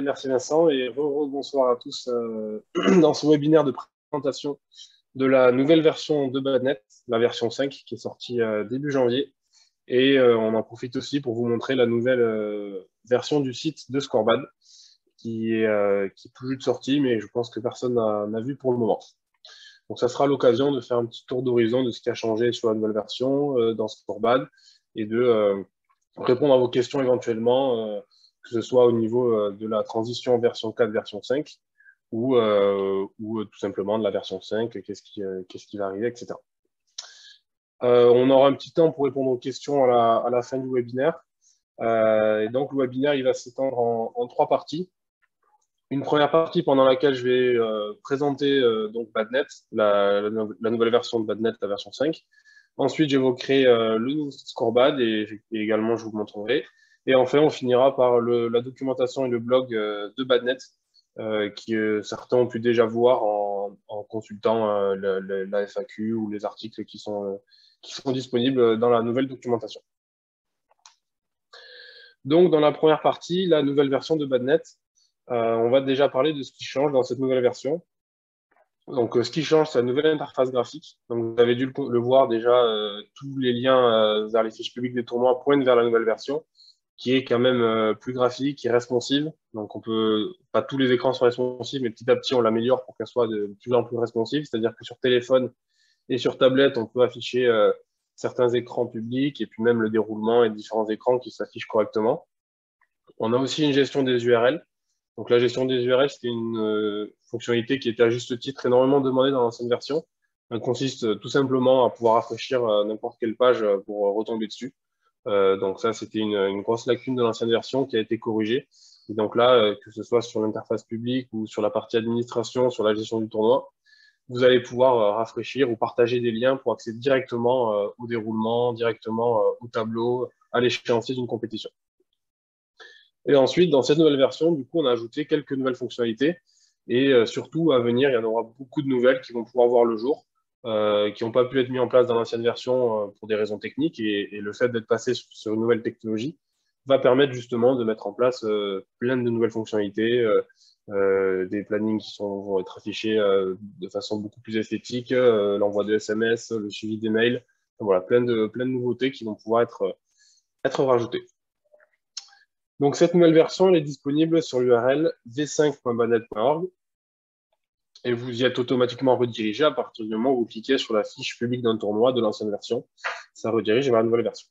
merci Vincent et bonsoir à tous dans ce webinaire de présentation de la nouvelle version de Badnet, la version 5 qui est sortie début janvier. Et on en profite aussi pour vous montrer la nouvelle version du site de Scorebad qui est tout juste sortie, mais je pense que personne n'a vu pour le moment. Donc ça sera l'occasion de faire un petit tour d'horizon de ce qui a changé sur la nouvelle version dans Scorebad et de répondre à vos questions éventuellement, que ce soit au niveau de la transition version 4, version 5, ou tout simplement de la version 5, qu'est-ce qui va arriver, etc. On aura un petit temps pour répondre aux questions à la fin du webinaire. Et donc, le webinaire, il va s'étendre en 3 parties. Une première partie pendant laquelle je vais présenter donc Badnet, la nouvelle version de Badnet, la version 5. Ensuite, j'évoquerai le nouveau Scorebad et également, je vous montrerai. Et enfin, on finira par la documentation et le blog de Badnet, qui certains ont pu déjà voir en consultant la FAQ ou les articles qui sont disponibles dans la nouvelle documentation. Donc, dans la première partie, la nouvelle version de Badnet, on va déjà parler de ce qui change dans cette nouvelle version. Donc, ce qui change, c'est la nouvelle interface graphique. Donc, vous avez dû le voir déjà, tous les liens vers les fiches publiques des tournois pointent vers la nouvelle version, qui est quand même plus graphique, qui est responsive. Donc, pas tous les écrans sont responsifs, mais petit à petit, on l'améliore pour qu'elle soit de plus en plus responsive. C'est-à-dire que sur téléphone et sur tablette, on peut afficher certains écrans publics et puis même le déroulement et différents écrans qui s'affichent correctement. On a aussi une gestion des URL. Donc la gestion des URL, c'était une fonctionnalité qui était à juste titre énormément demandée dans l'ancienne version. Elle consiste tout simplement à pouvoir rafraîchir n'importe quelle page pour retomber dessus. Donc ça, c'était une grosse lacune de l'ancienne version qui a été corrigée. Et donc là, que ce soit sur l'interface publique ou sur la partie administration, sur la gestion du tournoi, vous allez pouvoir rafraîchir ou partager des liens pour accéder directement au déroulement, directement au tableau, à l'échéancier d'une compétition. Et ensuite, dans cette nouvelle version, du coup, on a ajouté quelques nouvelles fonctionnalités. Et surtout, à venir, il y en aura beaucoup de nouvelles qui vont pouvoir voir le jour, qui n'ont pas pu être mises en place dans l'ancienne version pour des raisons techniques. Et le fait d'être passé sur une nouvelle technologie va permettre justement de mettre en place plein de nouvelles fonctionnalités, des plannings vont être affichés de façon beaucoup plus esthétique, l'envoi de SMS, le suivi des mails. Enfin, voilà, plein de nouveautés qui vont pouvoir être rajoutées. Donc, cette nouvelle version, elle est disponible sur l'URL v5.badnet.org et vous y êtes automatiquement redirigé à partir du moment où vous cliquez sur la fiche publique d'un tournoi de l'ancienne version. Ça redirige vers la nouvelle version.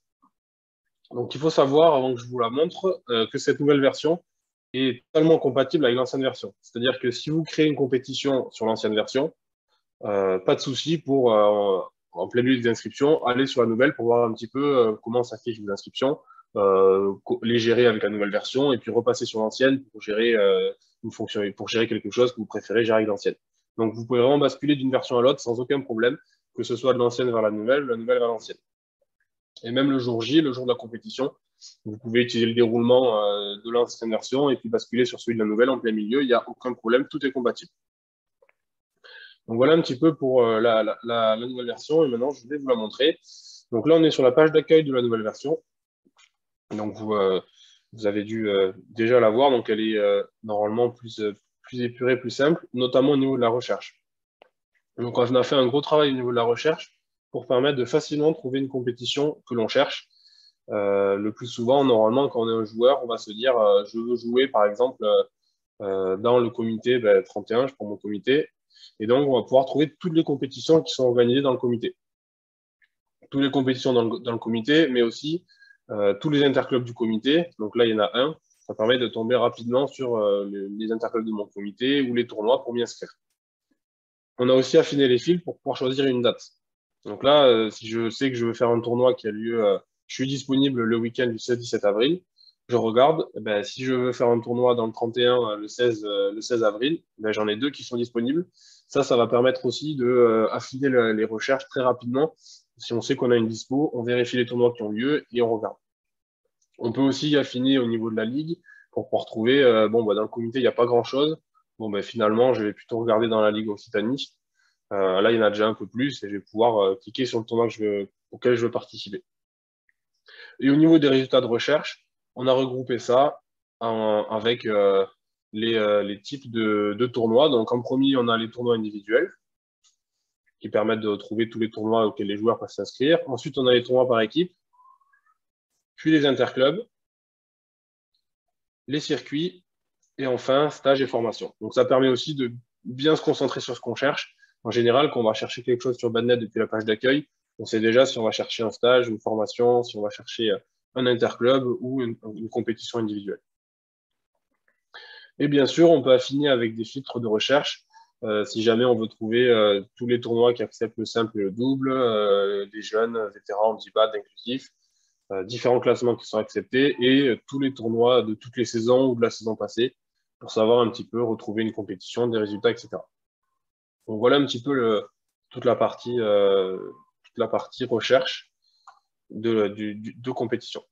Donc, il faut savoir, avant que je vous la montre, que cette nouvelle version est totalement compatible avec l'ancienne version. C'est-à-dire que si vous créez une compétition sur l'ancienne version, pas de souci pour, en plein milieu des inscriptions, aller sur la nouvelle pour voir un petit peu comment s'affichent vos inscriptions, les gérer avec la nouvelle version et puis repasser sur l'ancienne pour gérer une fonction, pour gérer quelque chose que vous préférez gérer avec l'ancienne. Donc, vous pouvez vraiment basculer d'une version à l'autre sans aucun problème, que ce soit de l'ancienne vers la nouvelle vers l'ancienne. Et même le jour J, le jour de la compétition, vous pouvez utiliser le déroulement de l'ancienne version et puis basculer sur celui de la nouvelle en plein milieu. Il n'y a aucun problème, tout est compatible. Donc voilà un petit peu pour la nouvelle version et maintenant je vais vous la montrer. Donc là on est sur la page d'accueil de la nouvelle version. Donc vous avez dû déjà la voir, donc elle est normalement plus épurée, plus simple, notamment au niveau de la recherche. Donc on a fait un gros travail au niveau de la recherche pour permettre de facilement trouver une compétition que l'on cherche. Le plus souvent, normalement, quand on est un joueur, on va se dire je veux jouer par exemple dans le comité 31, je prends mon comité, et donc on va pouvoir trouver toutes les compétitions qui sont organisées dans le comité. Toutes les compétitions dans le comité, mais aussi tous les interclubs du comité. Donc là, il y en a un. Ça permet de tomber rapidement sur les interclubs de mon comité ou les tournois pour m'y inscrire. On a aussi affiné les fils pour pouvoir choisir une date. Donc là, si je sais que je veux faire un tournoi qui a lieu, je suis disponible le week-end du 16-17 avril, je regarde, si je veux faire un tournoi dans le 31, le 16 avril, j'en ai 2 qui sont disponibles. Ça va permettre aussi de affiner les recherches très rapidement. Si on sait qu'on a une dispo, on vérifie les tournois qui ont lieu et on regarde. On peut aussi affiner au niveau de la ligue pour pouvoir trouver, dans le comité, il n'y a pas grand-chose. Finalement, je vais plutôt regarder dans la ligue Occitanie. Là, il y en a déjà un peu plus et je vais pouvoir cliquer sur le tournoi auquel je veux participer. Et au niveau des résultats de recherche, on a regroupé ça avec les types de tournois. Donc, en premier, on a les tournois individuels qui permettent de retrouver tous les tournois auxquels les joueurs peuvent s'inscrire. Ensuite, on a les tournois par équipe, puis les interclubs, les circuits, et enfin, stage et formation. Donc, ça permet aussi de bien se concentrer sur ce qu'on cherche. En général, quand on va chercher quelque chose sur Badnet depuis la page d'accueil, on sait déjà si on va chercher un stage, une formation, si on va chercher un interclub ou une compétition individuelle. Et bien sûr, on peut affiner avec des filtres de recherche. Si jamais on veut trouver tous les tournois qui acceptent le simple et le double, des jeunes, vétérans, 10 BAD inclusifs, différents classements qui sont acceptés et tous les tournois de toutes les saisons ou de la saison passée pour savoir un petit peu retrouver une compétition, des résultats, etc. Donc voilà un petit peu toute la partie recherche de compétition.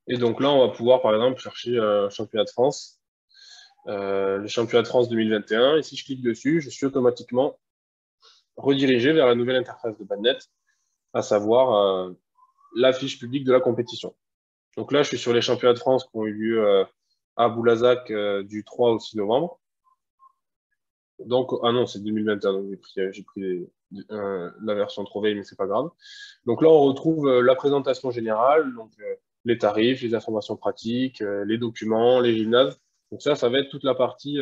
Et donc là, on va pouvoir, par exemple, chercher championnat de France, le championnat de France 2021. Et si je clique dessus, je suis automatiquement redirigé vers la nouvelle interface de Badnet, à savoir la fiche publique de la compétition. Donc là, je suis sur les championnats de France qui ont eu lieu à Boulazac du 3 au 6 novembre. Donc, ah non, c'est 2021, donc j'ai pris la version trop vieille, mais c'est pas grave. Donc là, on retrouve la présentation générale, donc les tarifs, les informations pratiques, les documents, les gymnases. Donc ça va être toute la partie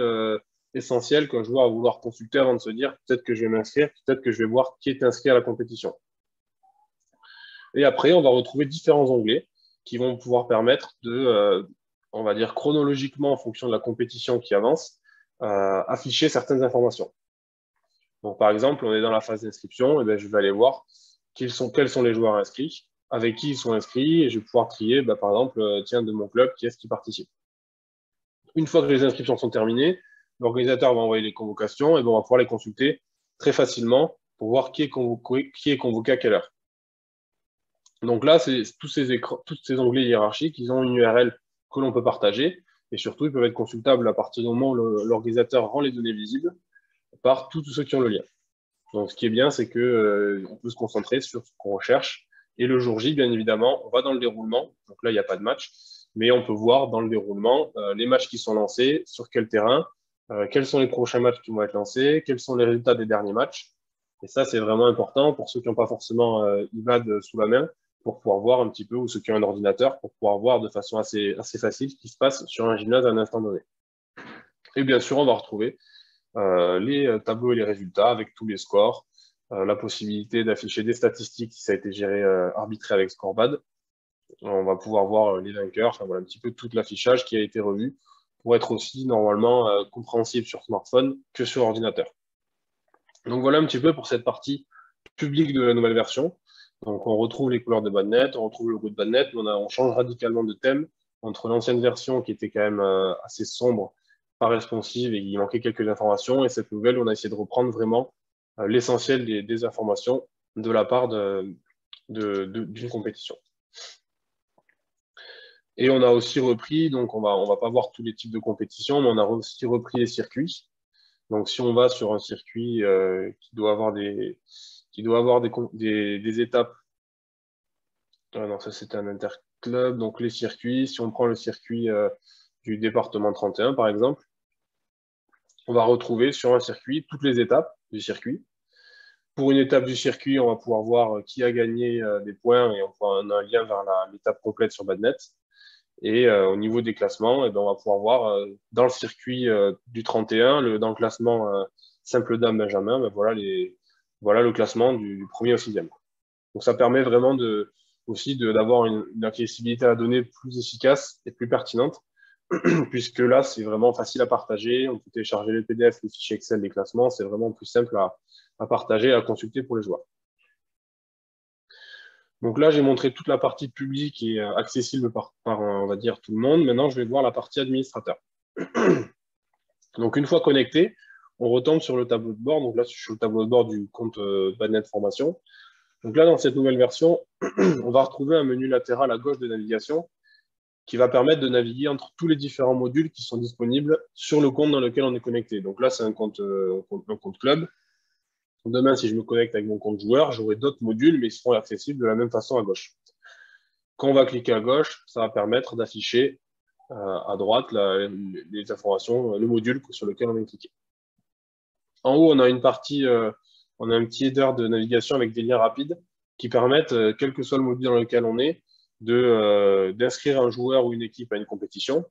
essentielle qu'un joueur va vouloir consulter avant de se dire peut-être que je vais m'inscrire, peut-être que je vais voir qui est inscrit à la compétition. Et après, on va retrouver différents onglets qui vont pouvoir permettre de, on va dire chronologiquement en fonction de la compétition qui avance, afficher certaines informations. Donc, par exemple, on est dans la phase d'inscription, et bien, je vais aller voir quels sont les joueurs inscrits, avec qui ils sont inscrits, et je vais pouvoir trier, par exemple, tiens, de mon club, qui est-ce qui participe. Une fois que les inscriptions sont terminées, l'organisateur va envoyer les convocations, et bien, on va pouvoir les consulter très facilement pour voir qui est convoqué à quelle heure. Donc là, tous ces onglets hiérarchiques, ils ont une URL que l'on peut partager, et surtout, ils peuvent être consultables à partir du moment où l'organisateur rend les données visibles par tous ceux qui ont le lien. Donc, ce qui est bien, c'est que on peut se concentrer sur ce qu'on recherche. Et le jour J, bien évidemment, on va dans le déroulement. Donc là, il n'y a pas de match, mais on peut voir dans le déroulement les matchs qui sont lancés, sur quel terrain, quels sont les prochains matchs qui vont être lancés, quels sont les résultats des derniers matchs. Et ça, c'est vraiment important pour ceux qui n'ont pas forcément IBAD sous la main, pour pouvoir voir un petit peu, ou ceux qui ont un ordinateur, pour pouvoir voir de façon assez facile ce qui se passe sur un gymnase à un instant donné. Et bien sûr, on va retrouver les tableaux et les résultats avec tous les scores, la possibilité d'afficher des statistiques si ça a été géré, arbitré avec Scorebad. On va pouvoir voir les vainqueurs, enfin voilà un petit peu tout l'affichage qui a été revu pour être aussi normalement compréhensible sur smartphone que sur ordinateur. Donc voilà un petit peu pour cette partie publique de la nouvelle version. Donc on retrouve les couleurs de Badnet, on retrouve le logo de Badnet, on change radicalement de thème entre l'ancienne version qui était quand même assez sombre, pas responsive et il manquait quelques informations, et cette nouvelle, on a essayé de reprendre vraiment l'essentiel des informations de la part d'une compétition. Et on a aussi repris, donc on va pas voir tous les types de compétitions, mais on a aussi repris les circuits. Donc si on va sur un circuit qui doit avoir des étapes, non, ça c'était un interclub, donc les circuits, si on prend le circuit du département 31 par exemple, on va retrouver sur un circuit toutes les étapes du circuit. Pour une étape du circuit, on va pouvoir voir qui a gagné des points et on a un lien vers l'étape complète sur Badnet. Et au niveau des classements, on va pouvoir voir dans le circuit du 31, dans le classement simple dame Benjamin, voilà le classement du premier au 6e. Donc ça permet vraiment aussi d'avoir une accessibilité à la donnée plus efficace et plus pertinente, puisque là, c'est vraiment facile à partager. On peut télécharger les PDF, les fichiers Excel, les classements. C'est vraiment plus simple à partager, à consulter pour les joueurs. Donc là, j'ai montré toute la partie publique et accessible par, on va dire, tout le monde. Maintenant, je vais voir la partie administrateur. Donc, une fois connecté, on retombe sur le tableau de bord. Donc là, je suis sur le tableau de bord du compte Badnet Formation. Donc là, dans cette nouvelle version, on va retrouver un menu latéral à gauche de navigation qui va permettre de naviguer entre tous les différents modules qui sont disponibles sur le compte dans lequel on est connecté. Donc là, c'est un compte club. Demain, si je me connecte avec mon compte joueur, j'aurai d'autres modules, mais ils seront accessibles de la même façon à gauche. Quand on va cliquer à gauche, ça va permettre d'afficher à droite les informations, le module sur lequel on vient cliquer. En haut, on a une partie, on a un petit header de navigation avec des liens rapides qui permettent, quel que soit le module dans lequel on est, d'inscrire un joueur ou une équipe à une compétition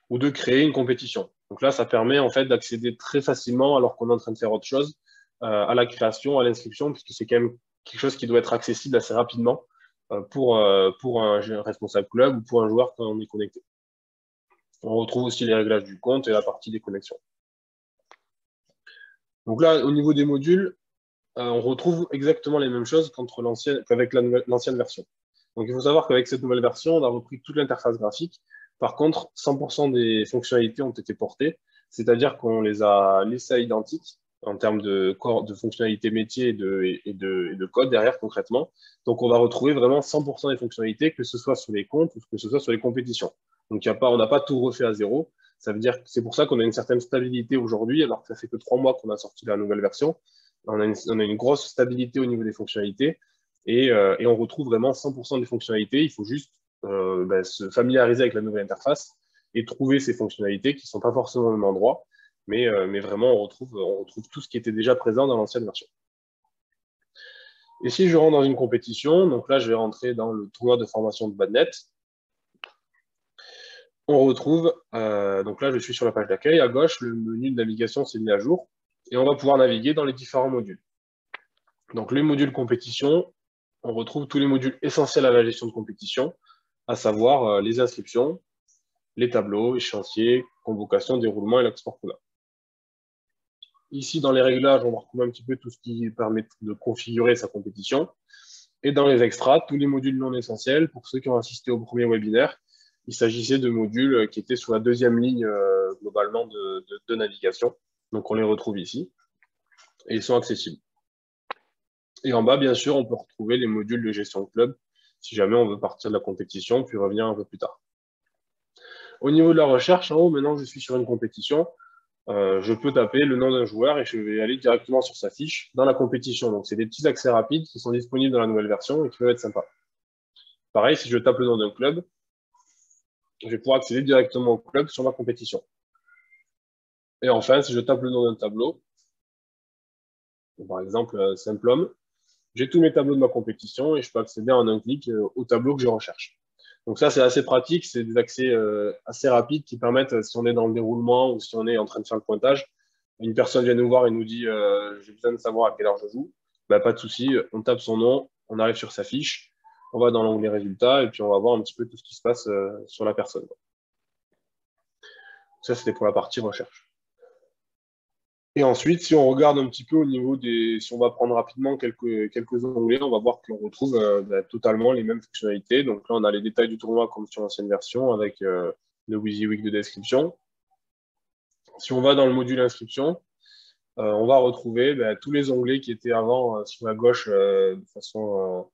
ou de créer une compétition. Donc là, ça permet en fait d'accéder très facilement, alors qu'on est en train de faire autre chose, à la création, à l'inscription, puisque c'est quand même quelque chose qui doit être accessible assez rapidement pour un responsable club ou pour un joueur quand on est connecté. On retrouve aussi les réglages du compte et la partie des connexions. Donc là, au niveau des modules, on retrouve exactement les mêmes choses qu'avec l'ancienne version. Donc il faut savoir qu'avec cette nouvelle version, on a repris toute l'interface graphique. Par contre, 100% des fonctionnalités ont été portées, c'est-à-dire qu'on les a laissées identiques en termes de fonctionnalités métiers et de code derrière concrètement. Donc on va retrouver vraiment 100% des fonctionnalités, que ce soit sur les comptes ou que ce soit sur les compétitions. Donc on n'a pas tout refait à zéro. Ça veut dire que c'est pour ça qu'on a une certaine stabilité aujourd'hui, alors que ça fait que 3 mois qu'on a sorti la nouvelle version. On a une grosse stabilité au niveau des fonctionnalités et on retrouve vraiment 100% des fonctionnalités. Il faut juste se familiariser avec la nouvelle interface et trouver ces fonctionnalités qui ne sont pas forcément au même endroit, mais vraiment on retrouve tout ce qui était déjà présent dans l'ancienne version. Et si je rentre dans une compétition, donc là je vais rentrer dans le tournoi de formation de Badnet, on retrouve, donc là je suis sur la page d'accueil, à gauche le menu de navigation s'est mis à jour et on va pouvoir naviguer dans les différents modules. Donc les modules compétition, on retrouve tous les modules essentiels à la gestion de compétition, à savoir les inscriptions, les tableaux, échéanciers, convocation, déroulement et l'export couleur. Ici, dans les réglages, on va retrouver un petit peu tout ce qui permet de configurer sa compétition. Et dans les extras, tous les modules non essentiels. Pour ceux qui ont assisté au premier webinaire, il s'agissait de modules qui étaient sur la deuxième ligne globalement de navigation. Donc on les retrouve ici et ils sont accessibles. Et en bas, bien sûr, on peut retrouver les modules de gestion de club si jamais on veut partir de la compétition puis revenir un peu plus tard. Au niveau de la recherche, en haut, maintenant que je suis sur une compétition, je peux taper le nom d'un joueur et je vais aller directement sur sa fiche dans la compétition. Donc, c'est des petits accès rapides qui sont disponibles dans la nouvelle version et qui peuvent être sympas. Pareil, si je tape le nom d'un club, je vais pouvoir accéder directement au club sur ma compétition. Et enfin, si je tape le nom d'un tableau, par exemple, Simple Homme, j'ai tous mes tableaux de ma compétition et je peux accéder en un clic au tableau que je recherche. Donc ça, c'est assez pratique, c'est des accès assez rapides qui permettent, si on est dans le déroulement ou si on est en train de faire le pointage, une personne vient nous voir et nous dit j'ai besoin de savoir à quelle heure je joue, bah, pas de souci, on tape son nom, on arrive sur sa fiche, on va dans l'onglet résultats et puis on va voir un petit peu tout ce qui se passe sur la personne. Ça, c'était pour la partie recherche. Et ensuite, si on regarde un petit peu au niveau si on va prendre rapidement quelques onglets, on va voir qu'on retrouve totalement les mêmes fonctionnalités. Donc là, on a les détails du tournoi comme sur l'ancienne version avec le WYSIWYG de description. Si on va dans le module inscription, on va retrouver tous les onglets qui étaient avant sur la gauche de façon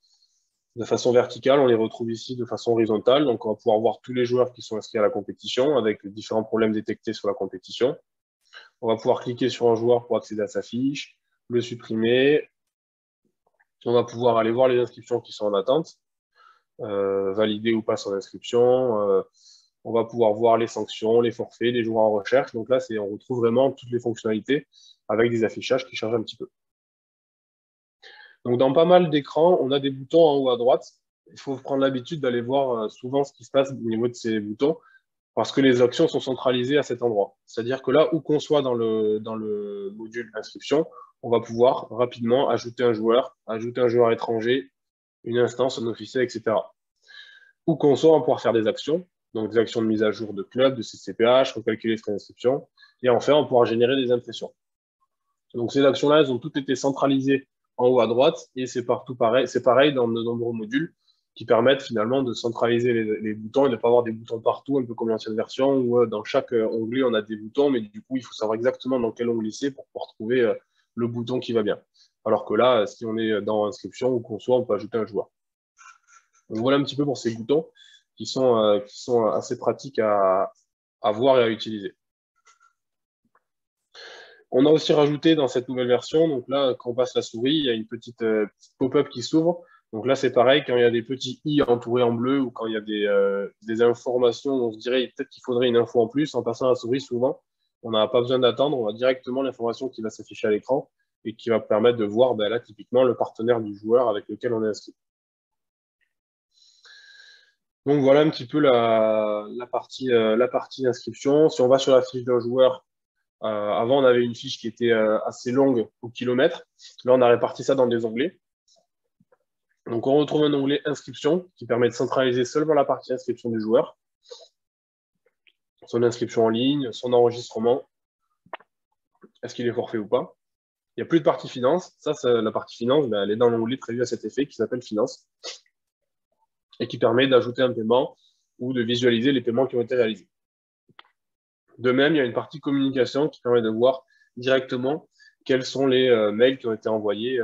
verticale. On les retrouve ici de façon horizontale. Donc, on va pouvoir voir tous les joueurs qui sont inscrits à la compétition avec les différents problèmes détectés sur la compétition. On va pouvoir cliquer sur un joueur pour accéder à sa fiche, le supprimer. On va pouvoir aller voir les inscriptions qui sont en attente, valider ou pas son inscription. On va pouvoir voir les sanctions, les forfaits, les joueurs en recherche. Donc là, on retrouve vraiment toutes les fonctionnalités avec des affichages qui changent un petit peu. Donc dans pas mal d'écrans, on a des boutons en haut à droite. Il faut prendre l'habitude d'aller voir souvent ce qui se passe au niveau de ces boutons, parce que les actions sont centralisées à cet endroit. C'est-à-dire que là, où qu'on soit dans le module inscription, on va pouvoir rapidement ajouter un joueur étranger, une instance, un officiel, etc. Où qu'on soit, on va pouvoir faire des actions, donc des actions de mise à jour de club, de CCPH, recalculer les frais d'inscription, et enfin, on pourra générer des impressions. Donc ces actions-là, elles ont toutes été centralisées en haut à droite, et c'est partout pareil. C'est pareil dans de nombreux modules qui permettent finalement de centraliser les boutons et de ne pas avoir des boutons partout, un peu comme l'ancienne version, où dans chaque onglet, on a des boutons, mais du coup, il faut savoir exactement dans quel onglet c'est pour pouvoir trouver le bouton qui va bien. Alors que là, si on est dans inscription ou qu'on soit, on peut ajouter un joueur. Donc voilà un petit peu pour ces boutons qui sont assez pratiques à voir et à utiliser. On a aussi rajouté dans cette nouvelle version, donc là, quand on passe la souris, il y a une petite pop-up qui s'ouvre Donc là, c'est pareil, quand il y a des petits i entourés en bleu ou quand il y a des informations, on se dirait peut-être qu'il faudrait une info en plus. En passant la souris, souvent, on n'a pas besoin d'attendre, on a directement l'information qui va s'afficher à l'écran et qui va permettre de voir, ben là, typiquement, le partenaire du joueur avec lequel on est inscrit. Donc voilà un petit peu la partie inscription. Si on va sur la fiche d'un joueur, avant on avait une fiche qui était assez longue au kilomètre. Là on a réparti ça dans des onglets. Donc on retrouve un onglet inscription qui permet de centraliser seulement la partie inscription du joueur, son inscription en ligne, son enregistrement, est-ce qu'il est forfait ou pas. Il n'y a plus de partie finance. Ça, la partie finance, ben, elle est dans l'onglet prévu à cet effet qui s'appelle finance et qui permet d'ajouter un paiement ou de visualiser les paiements qui ont été réalisés. De même, il y a une partie communication qui permet de voir directement quels sont les mails qui ont été envoyés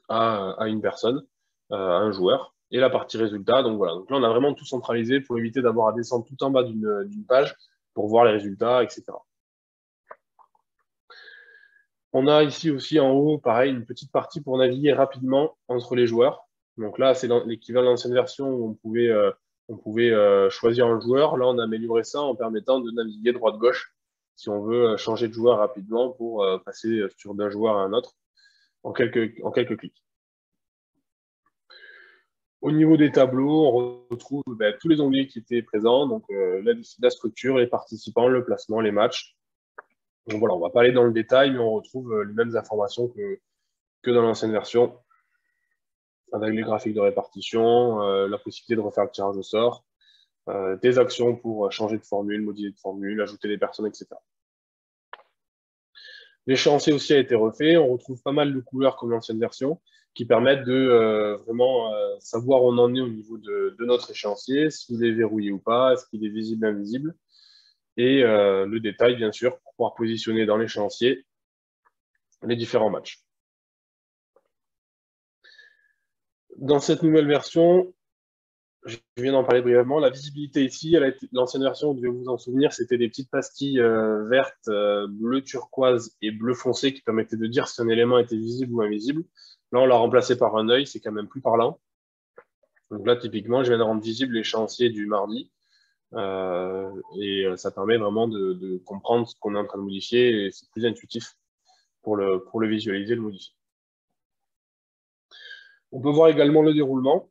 à une personne, à un joueur, et la partie résultat. Donc voilà, donc là on a vraiment tout centralisé pour éviter d'avoir à descendre tout en bas d'une page pour voir les résultats, etc. On a ici aussi en haut, pareil, une petite partie pour naviguer rapidement entre les joueurs. Donc là, c'est l'équivalent de l'ancienne version où on pouvait choisir un joueur. Là, on a amélioré ça en permettant de naviguer droite-gauche si on veut changer de joueur rapidement pour passer d'un joueur à un autre en quelques clics. Au niveau des tableaux, on retrouve tous les onglets qui étaient présents, donc la structure, les participants, le placement, les matchs. Donc voilà, on ne va pas aller dans le détail, mais on retrouve les mêmes informations que dans l'ancienne version, avec les graphiques de répartition, la possibilité de refaire le tirage au sort, des actions pour changer de formule, modifier de formule, ajouter des personnes, etc. L'échéancier aussi a été refait. On retrouve pas mal de couleurs comme l'ancienne version qui permettent de vraiment savoir où on en est au niveau de notre échéancier, s'il est verrouillé ou pas, est-ce qu'il est visible ou invisible. Et le détail, bien sûr, pour pouvoir positionner dans l'échéancier les différents matchs. Dans cette nouvelle version, je viens d'en parler brièvement, la visibilité ici, l'ancienne version, vous devez vous en souvenir, c'était des petites pastilles vertes, bleu turquoise et bleu foncé qui permettaient de dire si un élément était visible ou invisible. Là, on l'a remplacé par un œil, c'est quand même plus parlant. Donc là, typiquement, je viens de rendre visible l'échéancier du mardi. Et ça permet vraiment de comprendre ce qu'on est en train de modifier et c'est plus intuitif pour le visualiser, le modifier. On peut voir également le déroulement.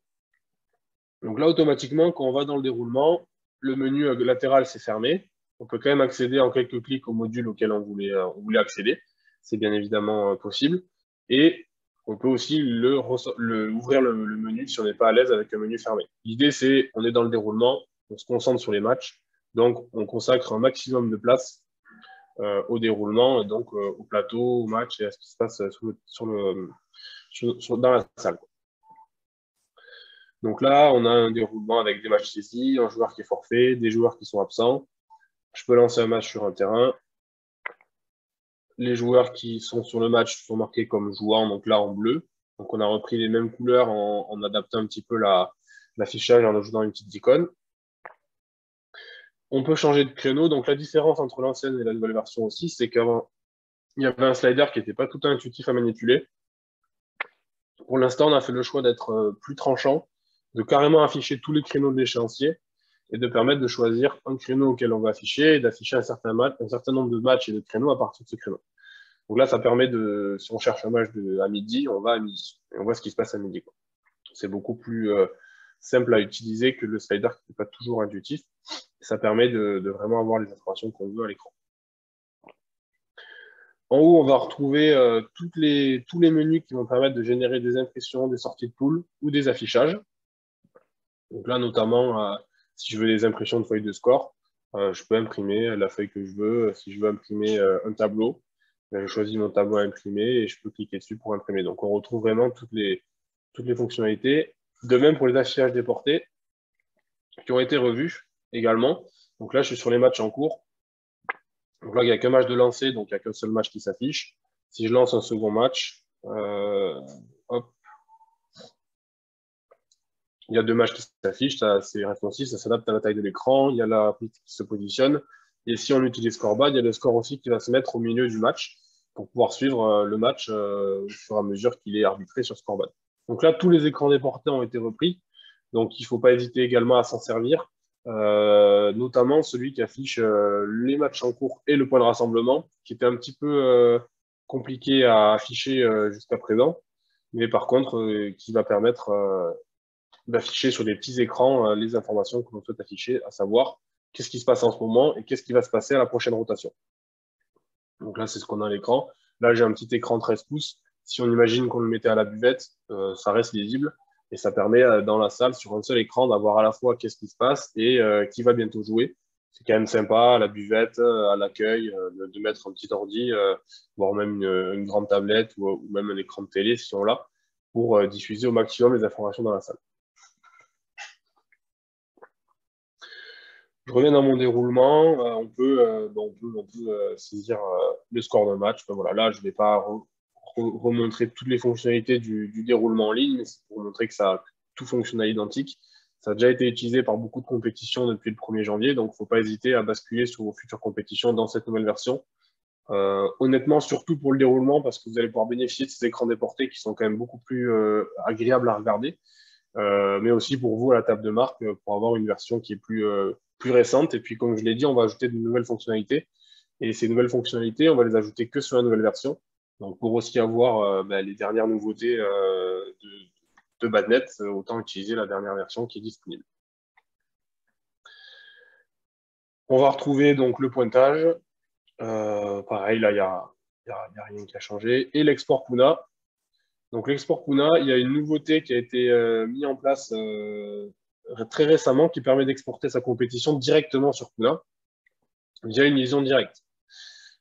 Donc là, automatiquement, quand on va dans le déroulement, le menu latéral s'est fermé. On peut quand même accéder en quelques clics au module auquel on voulait accéder. C'est bien évidemment possible. Et on peut aussi ouvrir le menu si on n'est pas à l'aise avec un menu fermé. L'idée, c'est on est dans le déroulement, on se concentre sur les matchs. Donc, on consacre un maximum de place au déroulement, donc au plateau, au match et à ce qui se passe dans la salle. Donc là, on a un déroulement avec des matchs saisis, un joueur qui est forfait, des joueurs qui sont absents. Je peux lancer un match sur un terrain. Les joueurs qui sont sur le match sont marqués comme jouant, donc là en bleu. Donc on a repris les mêmes couleurs en adaptant un petit peu l'affichage en ajoutant une petite icône. On peut changer de créneau. Donc la différence entre l'ancienne et la nouvelle version aussi, c'est qu'avant, il y avait un slider qui n'était pas tout intuitif à manipuler. Pour l'instant, on a fait le choix d'être plus tranchant, de carrément afficher tous les créneaux de l'échéancier et de permettre de choisir un créneau auquel on va afficher et d'afficher un certain nombre de matchs et de créneaux à partir de ce créneau. Donc là, ça permet si on cherche un match à midi, on va à midi et on voit ce qui se passe à midi. C'est beaucoup plus simple à utiliser que le slider qui n'est pas toujours intuitif. Ça permet de vraiment avoir les informations qu'on veut à l'écran. En haut, on va retrouver tous les menus qui vont permettre de générer des impressions, des sorties de poule ou des affichages. Donc là, notamment, si je veux des impressions de feuilles de score, je peux imprimer la feuille que je veux. Si je veux imprimer un tableau, je choisis mon tableau à imprimer et je peux cliquer dessus pour imprimer. Donc, on retrouve vraiment toutes les fonctionnalités. De même pour les affichages déportés qui ont été revus également. Donc là, je suis sur les matchs en cours. Donc là, il n'y a qu'un match de lancé, donc il n'y a qu'un seul match qui s'affiche. Si je lance un second match, hop, il y a deux matchs qui s'affichent, c'est responsif, ça s'adapte à la taille de l'écran, il y a la politique qui se positionne. Et si on utilise Scorebad, il y a le score aussi qui va se mettre au milieu du match pour pouvoir suivre le match au fur et à mesure qu'il est arbitré sur Scorebad. Donc là, tous les écrans déportés ont été repris. Donc il ne faut pas hésiter également à s'en servir, notamment celui qui affiche les matchs en cours et le point de rassemblement, qui était un petit peu compliqué à afficher jusqu'à présent, mais par contre, qui va permettre d'afficher sur des petits écrans les informations que l'on souhaite afficher, à savoir qu'est-ce qui se passe en ce moment et qu'est-ce qui va se passer à la prochaine rotation. Donc là, c'est ce qu'on a à l'écran. Là, j'ai un petit écran 13 pouces. Si on imagine qu'on le mettait à la buvette, ça reste lisible et ça permet dans la salle, sur un seul écran, d'avoir à la fois qu'est-ce qui se passe et qui va bientôt jouer. C'est quand même sympa, à la buvette, à l'accueil, de mettre un petit ordi, voire même une grande tablette ou même un écran de télé si on l'a, pour diffuser au maximum les informations dans la salle. Je reviens dans mon déroulement. On peut saisir le score d'un match. Ben voilà, là, je ne vais pas remontrer toutes les fonctionnalités du déroulement en ligne, mais c'est pour montrer que tout fonctionne à l'identique. Ça a déjà été utilisé par beaucoup de compétitions depuis le 1er janvier, donc il ne faut pas hésiter à basculer sur vos futures compétitions dans cette nouvelle version. Honnêtement, surtout pour le déroulement, parce que vous allez pouvoir bénéficier de ces écrans déportés qui sont quand même beaucoup plus agréables à regarder. Mais aussi pour vous à la table de marque, pour avoir une version qui est plus récente. Et puis, comme je l'ai dit, on va ajouter de nouvelles fonctionnalités. Et ces nouvelles fonctionnalités, on va les ajouter que sur la nouvelle version. Donc, pour aussi avoir les dernières nouveautés de Badnet, autant utiliser la dernière version qui est disponible. On va retrouver donc le pointage. Pareil, là, il n'y a rien qui a changé. Et l'export Puna. Donc l'export Puna, il y a une nouveauté qui a été mise en place très récemment qui permet d'exporter sa compétition directement sur Puna via une liaison directe.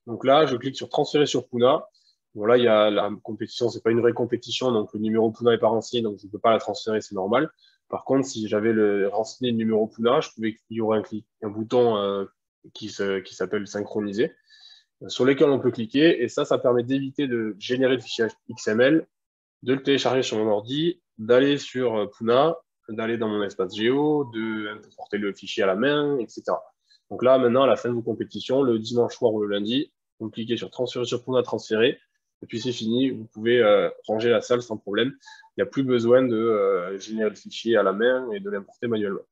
Donc là, je clique sur transférer sur Puna. Bon là, il y a la compétition, c'est pas une vraie compétition, donc le numéro Puna n'est pas renseigné, donc je ne peux pas la transférer, c'est normal. Par contre, si j'avais renseigné le numéro Puna, il y aurait un bouton qui s'appelle synchroniser, sur lequel on peut cliquer, et ça permet d'éviter de générer le fichier XML, de le télécharger sur mon ordi, d'aller sur Puna, d'aller dans mon espace géo, d'importer le fichier à la main, etc. Donc là, maintenant, à la fin de vos compétitions, le dimanche soir ou le lundi, vous cliquez sur transférer sur Puna, transférer, et puis c'est fini, vous pouvez ranger la salle sans problème. Il n'y a plus besoin de générer le fichier à la main et de l'importer manuellement.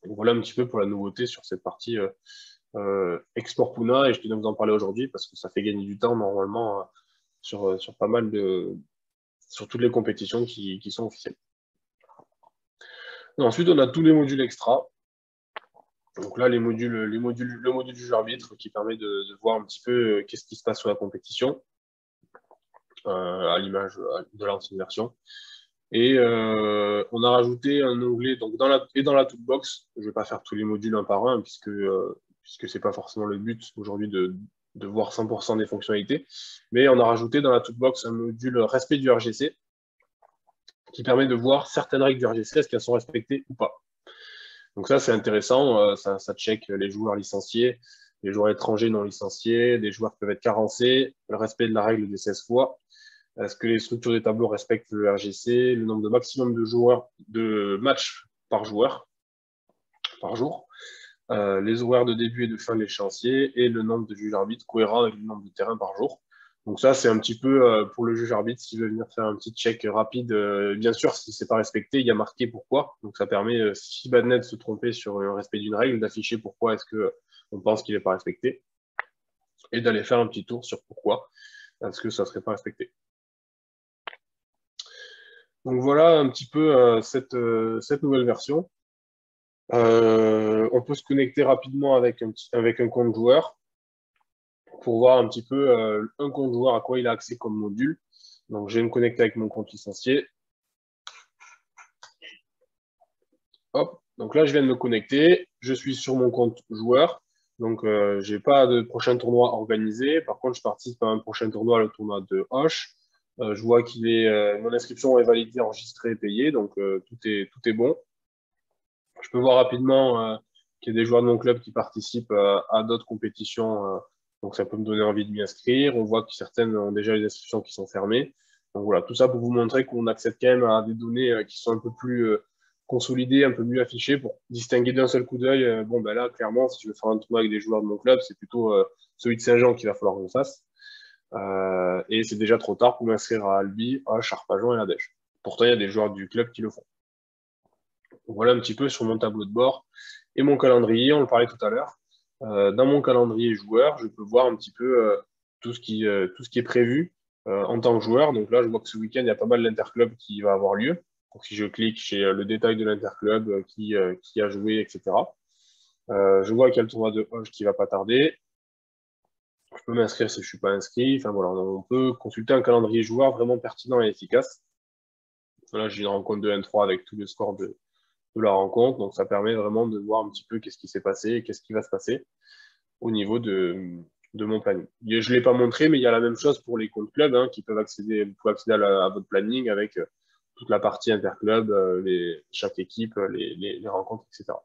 Donc voilà un petit peu pour la nouveauté sur cette partie export Puna, et je tenais à vous en parler aujourd'hui parce que ça fait gagner du temps normalement sur pas mal sur toutes les compétitions qui sont officielles. Et ensuite, on a tous les modules extra. Donc là, le module du jeu arbitre qui permet de voir un petit peu qu'est-ce qui se passe sur la compétition, à l'image de l'ancienne version. Et on a rajouté un onglet donc dans la toolbox. Je ne vais pas faire tous les modules un par un, puisque ce n'est pas forcément le but aujourd'hui de voir 100% des fonctionnalités. Mais on a rajouté dans la toolbox un module respect du RGC, qui permet de voir certaines règles du RGC, est-ce qu'elles sont respectées ou pas. Donc ça, c'est intéressant, ça check les joueurs licenciés, les joueurs étrangers non licenciés, des joueurs qui peuvent être carencés, le respect de la règle des 16 fois, est-ce que les structures des tableaux respectent le RGC, le nombre de maximum de matchs par joueur, par jour, les horaires de début et de fin de l'échéancier, et le nombre de juges arbitres cohérent avec le nombre de terrains par jour. Donc ça, c'est un petit peu pour le juge arbitre, s'il veut venir faire un petit check rapide. Bien sûr, si ce n'est pas respecté, il y a marqué pourquoi. Donc ça permet, si Badnet se trompait sur le respect d'une règle, d'afficher pourquoi est-ce qu'on pense qu'il n'est pas respecté, et d'aller faire un petit tour sur pourquoi est-ce que ça ne serait pas respecté. Donc voilà un petit peu cette nouvelle version. On peut se connecter rapidement avec un compte joueur, pour voir un petit peu un compte joueur à quoi il a accès comme module. Donc, je vais me connecter avec mon compte licencié. Hop, donc là, je viens de me connecter. Je suis sur mon compte joueur. Donc, je n'ai pas de prochain tournoi organisé. Par contre, je participe à un prochain tournoi, le tournoi de Hoche. Je vois mon inscription est validée, enregistrée et payée. Donc, tout est bon. Je peux voir rapidement qu'il y a des joueurs de mon club qui participent à d'autres compétitions. Donc, ça peut me donner envie de m'y inscrire. On voit que certaines ont déjà les inscriptions qui sont fermées. Donc, voilà, tout ça pour vous montrer qu'on accède quand même à des données qui sont un peu plus consolidées, un peu mieux affichées pour distinguer d'un seul coup d'œil. Bon, ben là, clairement, si je veux faire un tournoi avec des joueurs de mon club, c'est plutôt celui de Saint-Jean qu'il va falloir que je fasse. Et c'est déjà trop tard pour m'inscrire à Albi, à Charpajon et à Dèche. Pourtant, il y a des joueurs du club qui le font. Donc, voilà un petit peu sur mon tableau de bord et mon calendrier, on le parlait tout à l'heure. Dans mon calendrier joueur, je peux voir un petit peu tout ce qui est prévu en tant que joueur. Donc là, je vois que ce week-end, il y a pas mal d'interclubs qui va avoir lieu. Donc si je clique chez le détail de l'interclub, qui a joué, etc. Je vois qu'il y a le tournoi de Hoche qui va pas tarder. Je peux m'inscrire si je suis pas inscrit. Enfin voilà, on peut consulter un calendrier joueur vraiment pertinent et efficace. Là, j'ai une rencontre de N3 avec tous les scores de la rencontre. Donc ça permet vraiment de voir un petit peu qu'est-ce qui s'est passé et qu'est-ce qui va se passer au niveau de mon planning. Je ne l'ai pas montré, mais il y a la même chose pour les comptes clubs qui peuvent accéder, vous pouvez accéder à votre planning avec toute la partie interclub, chaque équipe, les rencontres, etc.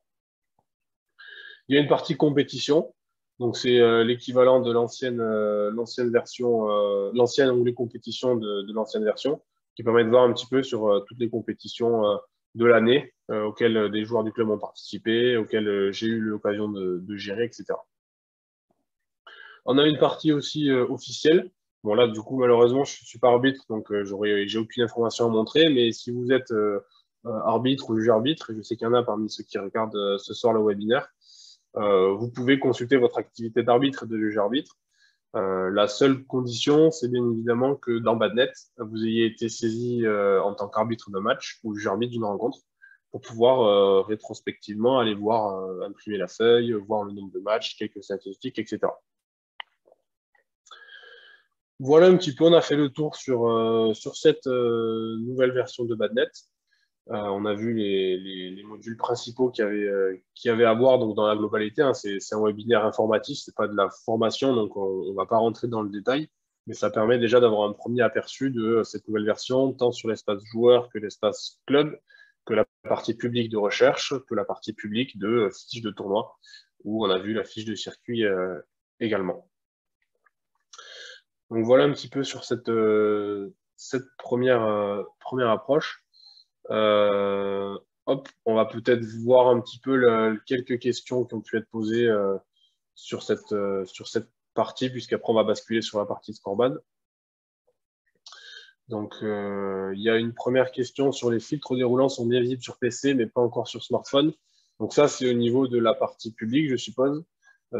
Il y a une partie compétition. Donc, c'est l'équivalent de l'ancienne version, l'ancienne onglet compétition de l'ancienne version, qui permet de voir un petit peu sur toutes les compétitions de l'année auxquelles des joueurs du club ont participé, auxquelles j'ai eu l'occasion de gérer, etc. On a une partie aussi officielle. Bon, là, du coup, malheureusement, je ne suis pas arbitre, donc j'ai aucune information à montrer. Mais si vous êtes arbitre ou juge-arbitre, et je sais qu'il y en a parmi ceux qui regardent ce soir le webinaire, vous pouvez consulter votre activité d'arbitre et de juge-arbitre. La seule condition, c'est bien évidemment que dans Badnet, vous ayez été saisi en tant qu'arbitre d'un match ou juge-arbitre d'une rencontre pour pouvoir rétrospectivement aller voir, imprimer la feuille, voir le nombre de matchs, quelques statistiques, etc. Voilà un petit peu, on a fait le tour sur cette nouvelle version de Badnet. On a vu les modules principaux qu'il y avait à voir donc dans la globalité. C'est un webinaire informatif, c'est pas de la formation, donc on va pas rentrer dans le détail, mais ça permet déjà d'avoir un premier aperçu de cette nouvelle version, tant sur l'espace joueur que l'espace club, que la partie publique de recherche, que la partie publique de fiche de tournoi, où on a vu la fiche de circuit également. Donc voilà un petit peu sur cette première approche. On va peut-être voir un petit peu quelques questions qui ont pu être posées sur cette partie, puisqu'après on va basculer sur la partie scoreboard. Donc il y a une première question sur les filtres déroulants sont bien visibles sur PC, mais pas encore sur smartphone. Donc ça, c'est au niveau de la partie publique, je suppose.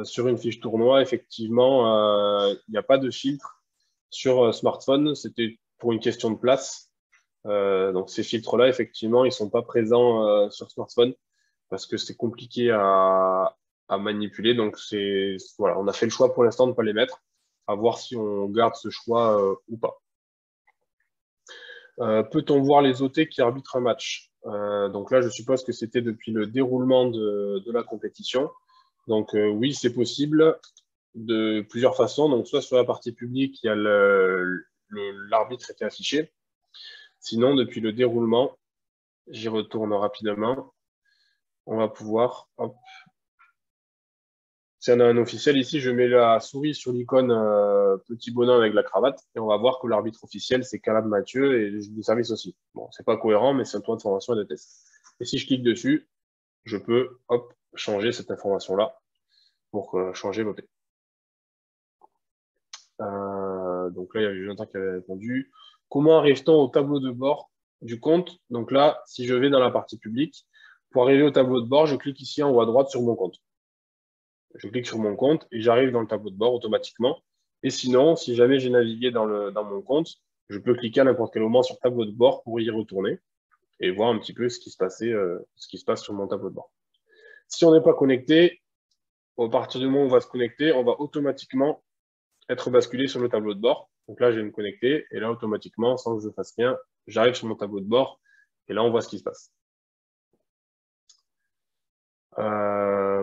Sur une fiche tournoi, effectivement, il n'y a pas de filtre sur smartphone. C'était pour une question de place. Donc ces filtres-là, effectivement, ils sont pas présents sur smartphone parce que c'est compliqué à manipuler. Donc voilà, on a fait le choix pour l'instant de ne pas les mettre, à voir si on garde ce choix ou pas. Peut-on voir les OT qui arbitrent un match? Donc là, je suppose que c'était depuis le déroulement de la compétition. Donc oui, c'est possible de plusieurs façons. Donc soit sur la partie publique, il y a l'arbitre était affiché. Sinon, depuis le déroulement, j'y retourne rapidement. On va pouvoir, hop. Si on a un officiel ici, je mets la souris sur l'icône petit bonhomme avec la cravate et on va voir que l'arbitre officiel, c'est Calab Mathieu et du service aussi. Bon, c'est pas cohérent, mais c'est un tour de formation et de test. Et si je clique dessus, je peux, hop, changer cette information-là pour changer l'OT. Donc là, il y avait Jonathan qui avait répondu. Comment arrive-t-on au tableau de bord du compte? Donc là, si je vais dans la partie publique, pour arriver au tableau de bord, je clique ici en haut à droite sur mon compte. Je clique sur mon compte et j'arrive dans le tableau de bord automatiquement. Et sinon, si jamais j'ai navigué dans mon compte, je peux cliquer à n'importe quel moment sur tableau de bord pour y retourner et voir un petit peu ce qui se passe sur mon tableau de bord. Si on n'est pas connecté, à partir du moment où on va se connecter, on va automatiquement être basculé sur le tableau de bord. Donc là, je vais me connecter et là, automatiquement, sans que je fasse rien, j'arrive sur mon tableau de bord et là, on voit ce qui se passe.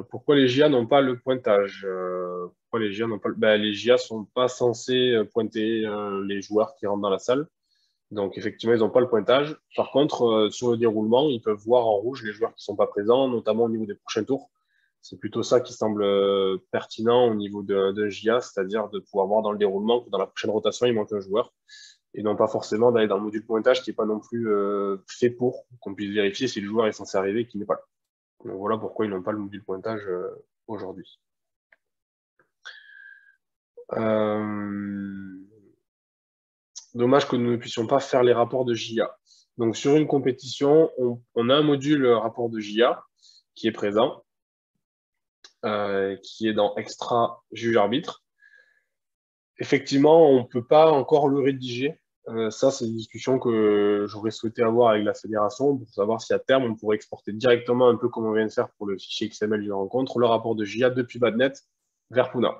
Pourquoi les GIA n'ont pas le pointage? Pourquoi les GIA n'ont pas les GIA sont pas censés pointer les joueurs qui rentrent dans la salle. Donc, effectivement, ils n'ont pas le pointage. Par contre, sur le déroulement, ils peuvent voir en rouge les joueurs qui ne sont pas présents, notamment au niveau des prochains tours. C'est plutôt ça qui semble pertinent au niveau d'un GIA, c'est-à-dire de pouvoir voir dans le déroulement que dans la prochaine rotation, il manque un joueur. Et non pas forcément d'aller dans le module pointage qui n'est pas non plus fait pour qu'on puisse vérifier si le joueur est censé arriver et qu'il n'est pas là. Donc voilà pourquoi ils n'ont pas le module pointage aujourd'hui. Dommage que nous ne puissions pas faire les rapports de JA. Donc, sur une compétition, on a un module rapport de JA qui est présent, qui est dans Extra Juge-Arbitre. Effectivement, on ne peut pas encore le rédiger. Ça, c'est une discussion que j'aurais souhaité avoir avec la fédération pour savoir si à terme, on pourrait exporter directement, un peu comme on vient de faire pour le fichier XML d'une rencontre, le rapport de JA depuis Badnet vers Puna.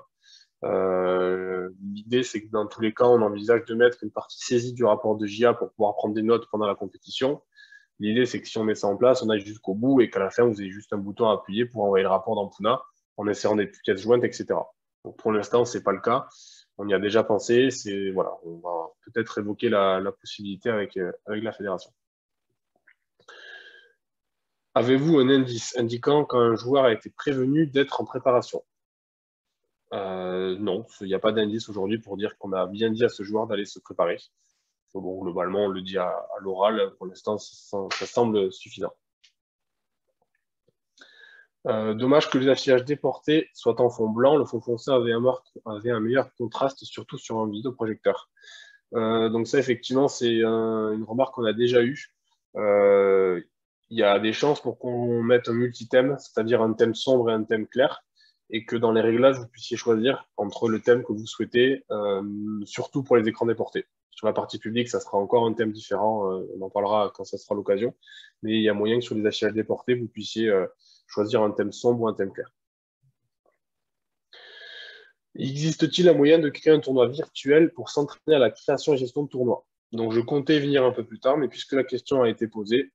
L'idée, c'est que dans tous les cas, on envisage de mettre une partie saisie du rapport de JA pour pouvoir prendre des notes pendant la compétition. L'idée, c'est que si on met ça en place, on aille jusqu'au bout et qu'à la fin, vous ayez juste un bouton à appuyer pour envoyer le rapport dans Puna en insérant des pièces jointes, etc. Donc, pour l'instant, ce n'est pas le cas. On y a déjà pensé. Voilà, on va peut-être évoquer la possibilité avec la fédération. Avez-vous un indice indiquant quand un joueur a été prévenu d'être en préparation? Non, il n'y a pas d'indice aujourd'hui pour dire qu'on a bien dit à ce joueur d'aller se préparer. Bon, globalement, on le dit à l'oral. Pour l'instant, ça semble suffisant. Dommage que les affichages déportés soient en fond blanc. Le fond foncé avait un meilleur contraste, surtout sur un vidéoprojecteur. Donc ça, effectivement, c'est une remarque qu'on a déjà eue. Il y a des chances pour qu'on mette un multi-thème, c'est-à-dire un thème sombre et un thème clair, et que dans les réglages, vous puissiez choisir entre le thème que vous souhaitez, surtout pour les écrans déportés. Sur la partie publique, ça sera encore un thème différent, on en parlera quand ça sera l'occasion, mais il y a moyen que sur les affichages déportés, vous puissiez choisir un thème sombre ou un thème clair. Existe-t-il un moyen de créer un tournoi virtuel pour s'entraîner à la création et gestion de tournois? Donc je comptais venir un peu plus tard, mais puisque la question a été posée,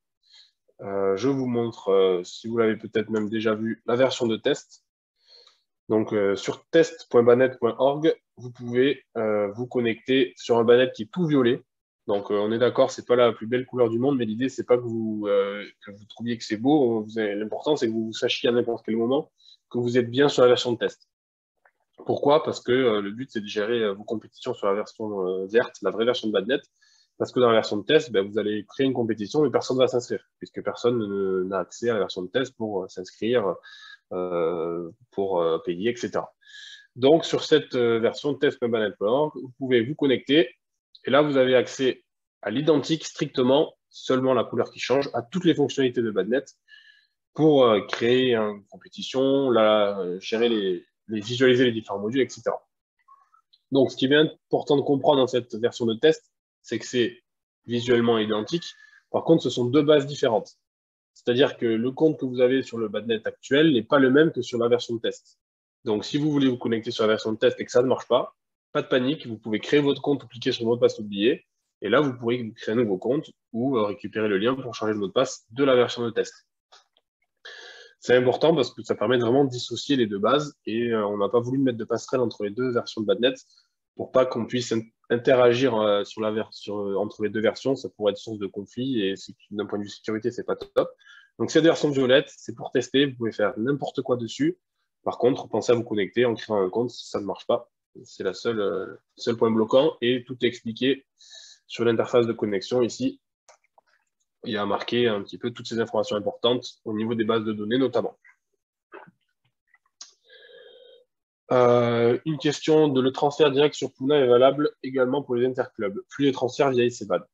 je vous montre, si vous l'avez peut-être même déjà vu, la version de test. Donc sur test.banet.org, vous pouvez vous connecter sur un Banet qui est tout violet. Donc on est d'accord, c'est pas la plus belle couleur du monde, mais l'idée c'est pas que vous trouviez que c'est beau. L'important c'est que vous sachiez à n'importe quel moment que vous êtes bien sur la version de test. Pourquoi? Parce que le but c'est de gérer vos compétitions sur la version verte, la vraie version de Badnet. Parce que dans la version de test, vous allez créer une compétition, mais personne ne va s'inscrire, puisque personne n'a accès à la version de test pour s'inscrire, pour payer, etc. Donc, sur cette version test.banet.org, vous pouvez vous connecter, et là, vous avez accès à l'identique, strictement, seulement la couleur qui change, à toutes les fonctionnalités de Badnet pour créer une compétition, gérer visualiser les différents modules, etc. Donc, ce qui est bien important de comprendre dans cette version de test, c'est que c'est visuellement identique. Par contre, ce sont deux bases différentes. C'est-à-dire que le compte que vous avez sur le Badnet actuel n'est pas le même que sur la version de test. Donc, si vous voulez vous connecter sur la version de test et que ça ne marche pas de panique, vous pouvez créer votre compte ou cliquer sur le mot de passe oublié. Et là, vous pourrez créer un nouveau compte ou récupérer le lien pour changer le mot de passe de la version de test. C'est important parce que ça permet de vraiment dissocier les deux bases et on n'a pas voulu mettre de passerelle entre les deux versions de Badnet pour pas qu'on puisse interagir entre les deux versions. Ça pourrait être source de conflit et d'un point de vue sécurité, c'est pas top. Donc cette version violette, c'est pour tester, vous pouvez faire n'importe quoi dessus. Par contre, pensez à vous connecter en créant un compte si ça ne marche pas. C'est le seul point bloquant et tout est expliqué sur l'interface de connexion ici. Il y a marqué un petit peu toutes ces informations importantes au niveau des bases de données notamment. Une question de le transfert direct sur Puna est valable également pour les interclubs, plus les transferts via ICBAD.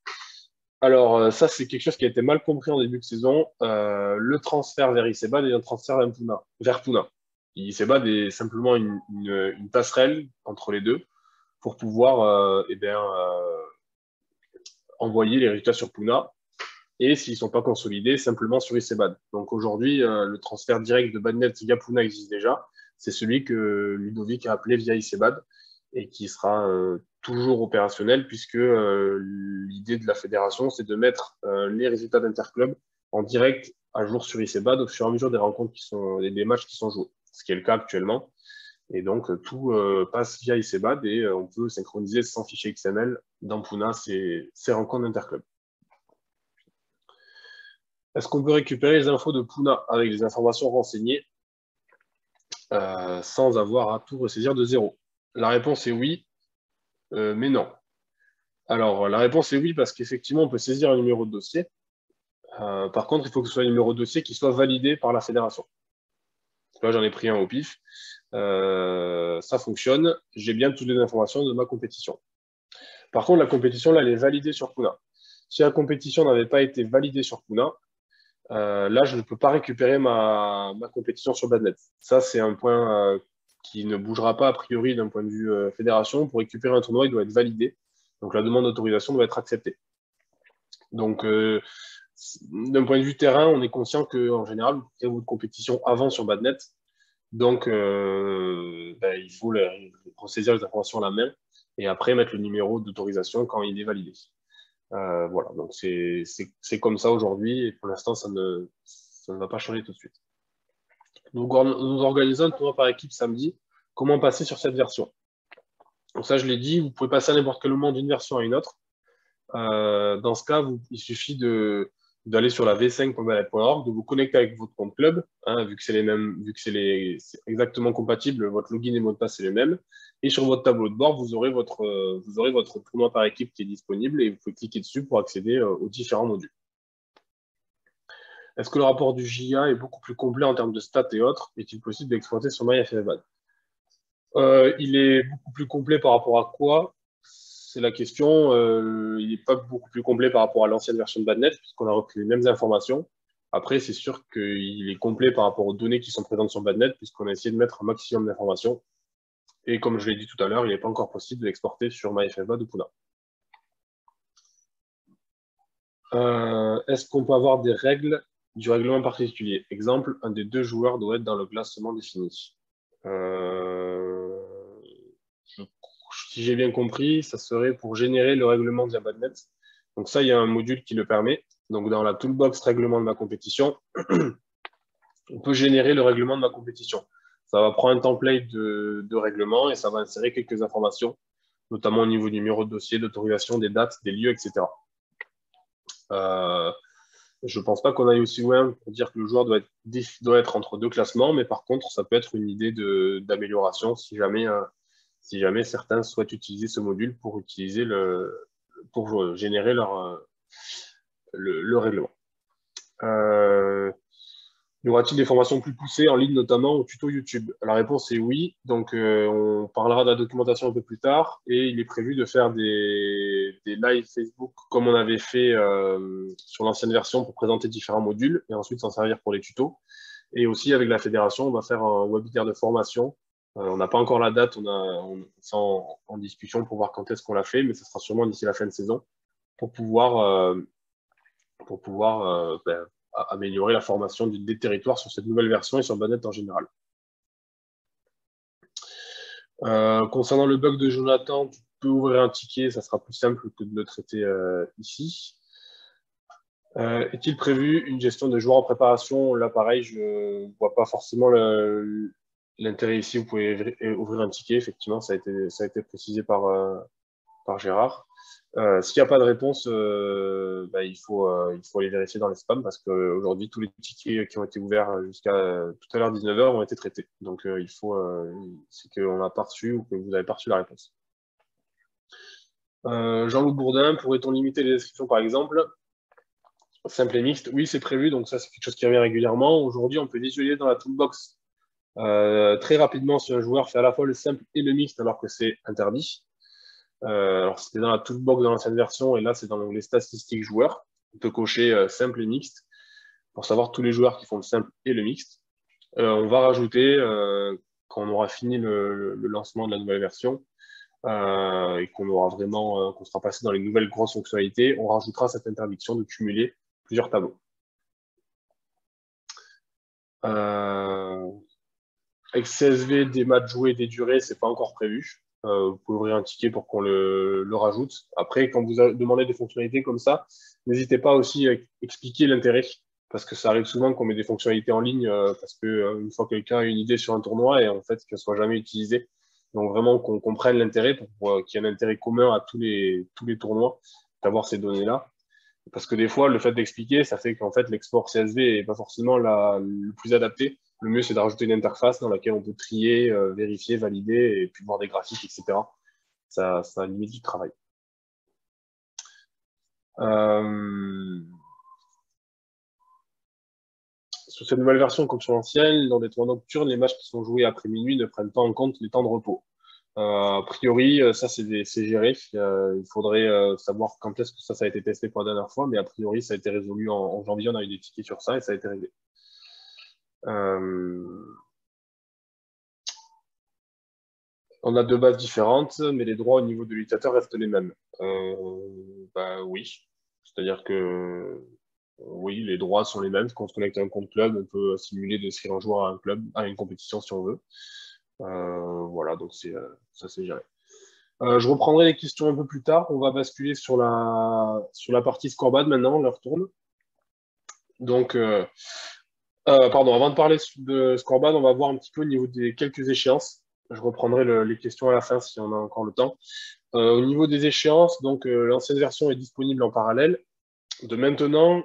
Alors ça, c'est quelque chose qui a été mal compris en début de saison. Le transfert vers ICBAD est un transfert vers Puna. ICBAD est simplement une passerelle entre les deux pour pouvoir envoyer les résultats sur Puna et s'ils ne sont pas consolidés, simplement sur ICBAD. Donc aujourd'hui, le transfert direct de Badnet via Puna existe déjà. C'est celui que Ludovic a appelé via ICBAD et qui sera toujours opérationnel puisque l'idée de la fédération, c'est de mettre les résultats d'Interclub en direct à jour sur ICBAD au fur et à mesure des matchs qui sont joués, ce qui est le cas actuellement. Et donc, tout passe via ICBAD et on peut synchroniser sans fichier XML dans Puna ces rencontres d'Interclub. Est-ce qu'on peut récupérer les infos de Puna avec les informations renseignées sans avoir à tout ressaisir de zéro? La réponse est oui, mais non. Alors, la réponse est oui parce qu'effectivement, on peut saisir un numéro de dossier. Par contre, il faut que ce soit un numéro de dossier qui soit validé par la fédération. Là, j'en ai pris un au pif. Ça fonctionne. J'ai bien toutes les informations de ma compétition. Par contre, la compétition, là, elle est validée sur Puna. Si la compétition n'avait pas été validée sur Puna, là, je ne peux pas récupérer ma compétition sur Badnet. Ça, c'est un point qui ne bougera pas a priori d'un point de vue fédération. Pour récupérer un tournoi, il doit être validé. Donc, la demande d'autorisation doit être acceptée. Donc, d'un point de vue terrain, on est conscient qu'en général, vous faites votre compétition avant sur Badnet. Donc, il faut ressaisir les informations à la main et après mettre le numéro d'autorisation quand il est validé. Voilà, donc c'est comme ça aujourd'hui et pour l'instant, ça ne va pas changer tout de suite. Donc, nous organisons un tournoi par équipe samedi. Comment passer sur cette version? Donc ça, je l'ai dit, vous pouvez passer à n'importe quel moment d'une version à une autre. Dans ce cas, il suffit d'aller sur la v5.ballet.org, de vous connecter avec votre compte club, hein, vu que c'est les mêmes, vu que c'est exactement compatible, votre login et mot de passe c'est les mêmes. Et sur votre tableau de bord, vous aurez votre tournoi par équipe qui est disponible et vous pouvez cliquer dessus pour accéder aux différents modules. Est-ce que le rapport du JA est beaucoup plus complet en termes de stats et autres? Est-il possible d'exploiter sur MyFFBad? Il est beaucoup plus complet par rapport à quoi? C'est la question. Il n'est pas beaucoup plus complet par rapport à l'ancienne version de Badnet, puisqu'on a repris les mêmes informations. Après, c'est sûr qu'il est complet par rapport aux données qui sont présentes sur Badnet, puisqu'on a essayé de mettre un maximum d'informations. Et comme je l'ai dit tout à l'heure, il n'est pas encore possible de l'exporter sur MyFFBad ou Puna. Est-ce qu'on peut avoir des règles du règlement particulier? Exemple, un des deux joueurs doit être dans le classement défini. Si j'ai bien compris, ça serait pour générer le règlement via Badnet. Donc ça, il y a un module qui le permet. Donc dans la toolbox règlement de ma compétition, on peut générer le règlement de ma compétition. Ça va prendre un template de règlement et ça va insérer quelques informations, notamment au niveau du numéro de dossier, d'autorisation, des dates, des lieux, etc. Je ne pense pas qu'on aille aussi loin pour dire que le joueur doit être entre deux classements, mais par contre, ça peut être une idée d'amélioration si jamais certains souhaitent utiliser ce module pour générer le règlement. Y aura-t-il des formations plus poussées en ligne, notamment au tuto YouTube? La réponse est oui. Donc, on parlera de la documentation un peu plus tard. Et il est prévu de faire des lives Facebook comme on avait fait sur l'ancienne version pour présenter différents modules et ensuite s'en servir pour les tutos. Et aussi, avec la fédération, on va faire un webinaire de formation. On n'a pas encore la date, c'est en discussion pour voir quand est-ce qu'on l'a fait, mais ce sera sûrement d'ici la fin de saison pour pouvoir améliorer la formation des territoires sur cette nouvelle version et sur Badnet en général. Concernant le bug de Jonathan, tu peux ouvrir un ticket, ça sera plus simple que de le traiter ici. Est-il prévu une gestion des joueurs en préparation? Là, pareil, je ne vois pas forcément l'intérêt ici. Vous pouvez ouvrir un ticket, effectivement, ça a été précisé par Gérard. S'il n'y a pas de réponse, il faut aller vérifier dans les spams parce qu'aujourd'hui, tous les tickets qui ont été ouverts jusqu'à tout à l'heure 19h ont été traités. Donc, c'est qu'on n'a pas reçu ou que vous n'avez pas reçu la réponse. Jean-Loup Bourdin, pourrait-on limiter les inscriptions par exemple? Simple et mixte, oui, c'est prévu, donc ça, c'est quelque chose qui revient régulièrement. Aujourd'hui, on peut visualiser dans la toolbox très rapidement si un joueur fait à la fois le simple et le mixte alors que c'est interdit. Alors, c'était dans la toolbox dans l'ancienne version et là, c'est dans l'onglet statistiques joueurs. On peut cocher simple et mixte pour savoir tous les joueurs qui font le simple et le mixte. On va rajouter, quand on aura fini le lancement de la nouvelle version et qu'on sera passé dans les nouvelles grosses fonctionnalités, on rajoutera cette interdiction de cumuler plusieurs tableaux. Avec CSV, des matchs joués, des durées, c'est pas encore prévu. Vous pouvez ouvrir un ticket pour qu'on le rajoute. Après, quand vous demandez des fonctionnalités comme ça, n'hésitez pas aussi à expliquer l'intérêt, parce que ça arrive souvent qu'on met des fonctionnalités en ligne, parce que une fois quelqu'un a une idée sur un tournoi et en fait qu'elle soit jamais utilisée. Donc vraiment qu'on comprenne l'intérêt pour qu'il y ait un intérêt commun à tous les tournois d'avoir ces données-là. Parce que des fois, le fait d'expliquer, ça fait qu'en fait, l'export CSV n'est pas forcément le plus adapté. Le mieux, c'est de rajouter une interface dans laquelle on peut trier, vérifier, valider et puis voir des graphiques, etc. Ça limite du travail. Sur cette nouvelle version, comme sur l'ancienne, dans des tournois nocturnes, les matchs qui sont joués après minuit ne prennent pas en compte les temps de repos. A priori, ça, c'est géré. Il faudrait savoir quand est-ce que ça a été testé pour la dernière fois, mais a priori, ça a été résolu en janvier. On a eu des tickets sur ça et ça a été réglé. On a deux bases différentes, mais les droits au niveau de l'utilisateur restent les mêmes. Oui. C'est-à-dire que oui, les droits sont les mêmes. Quand on se connecte à un compte club, on peut simuler d'inscrire un joueur à un club, à une compétition si on veut. Voilà, donc ça c'est géré. Je reprendrai les questions un peu plus tard. On va basculer sur la partie scoreboard maintenant, on leur tourne. Donc, pardon, avant de parler de scoreboard, on va voir un petit peu au niveau des quelques échéances. Je reprendrai les questions à la fin si on a encore le temps. Au niveau des échéances, donc l'ancienne version est disponible en parallèle de maintenant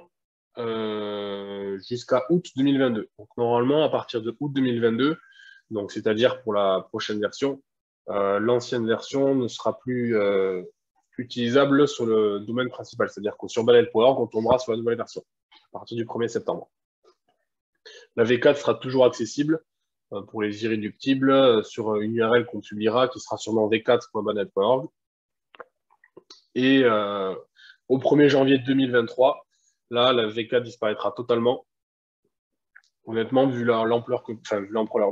jusqu'à août 2022. Donc normalement, à partir de août 2022, donc c'est-à-dire pour la prochaine version, l'ancienne version ne sera plus utilisable sur le domaine principal. C'est-à-dire que sur Bannet.org, on tombera sur la nouvelle version à partir du 1er septembre. La V4 sera toujours accessible pour les irréductibles sur une URL qu'on publiera qui sera sûrement v4.bannet.org. Et au 1er janvier 2023, là, la V4 disparaîtra totalement. Honnêtement, vu l'ampleur,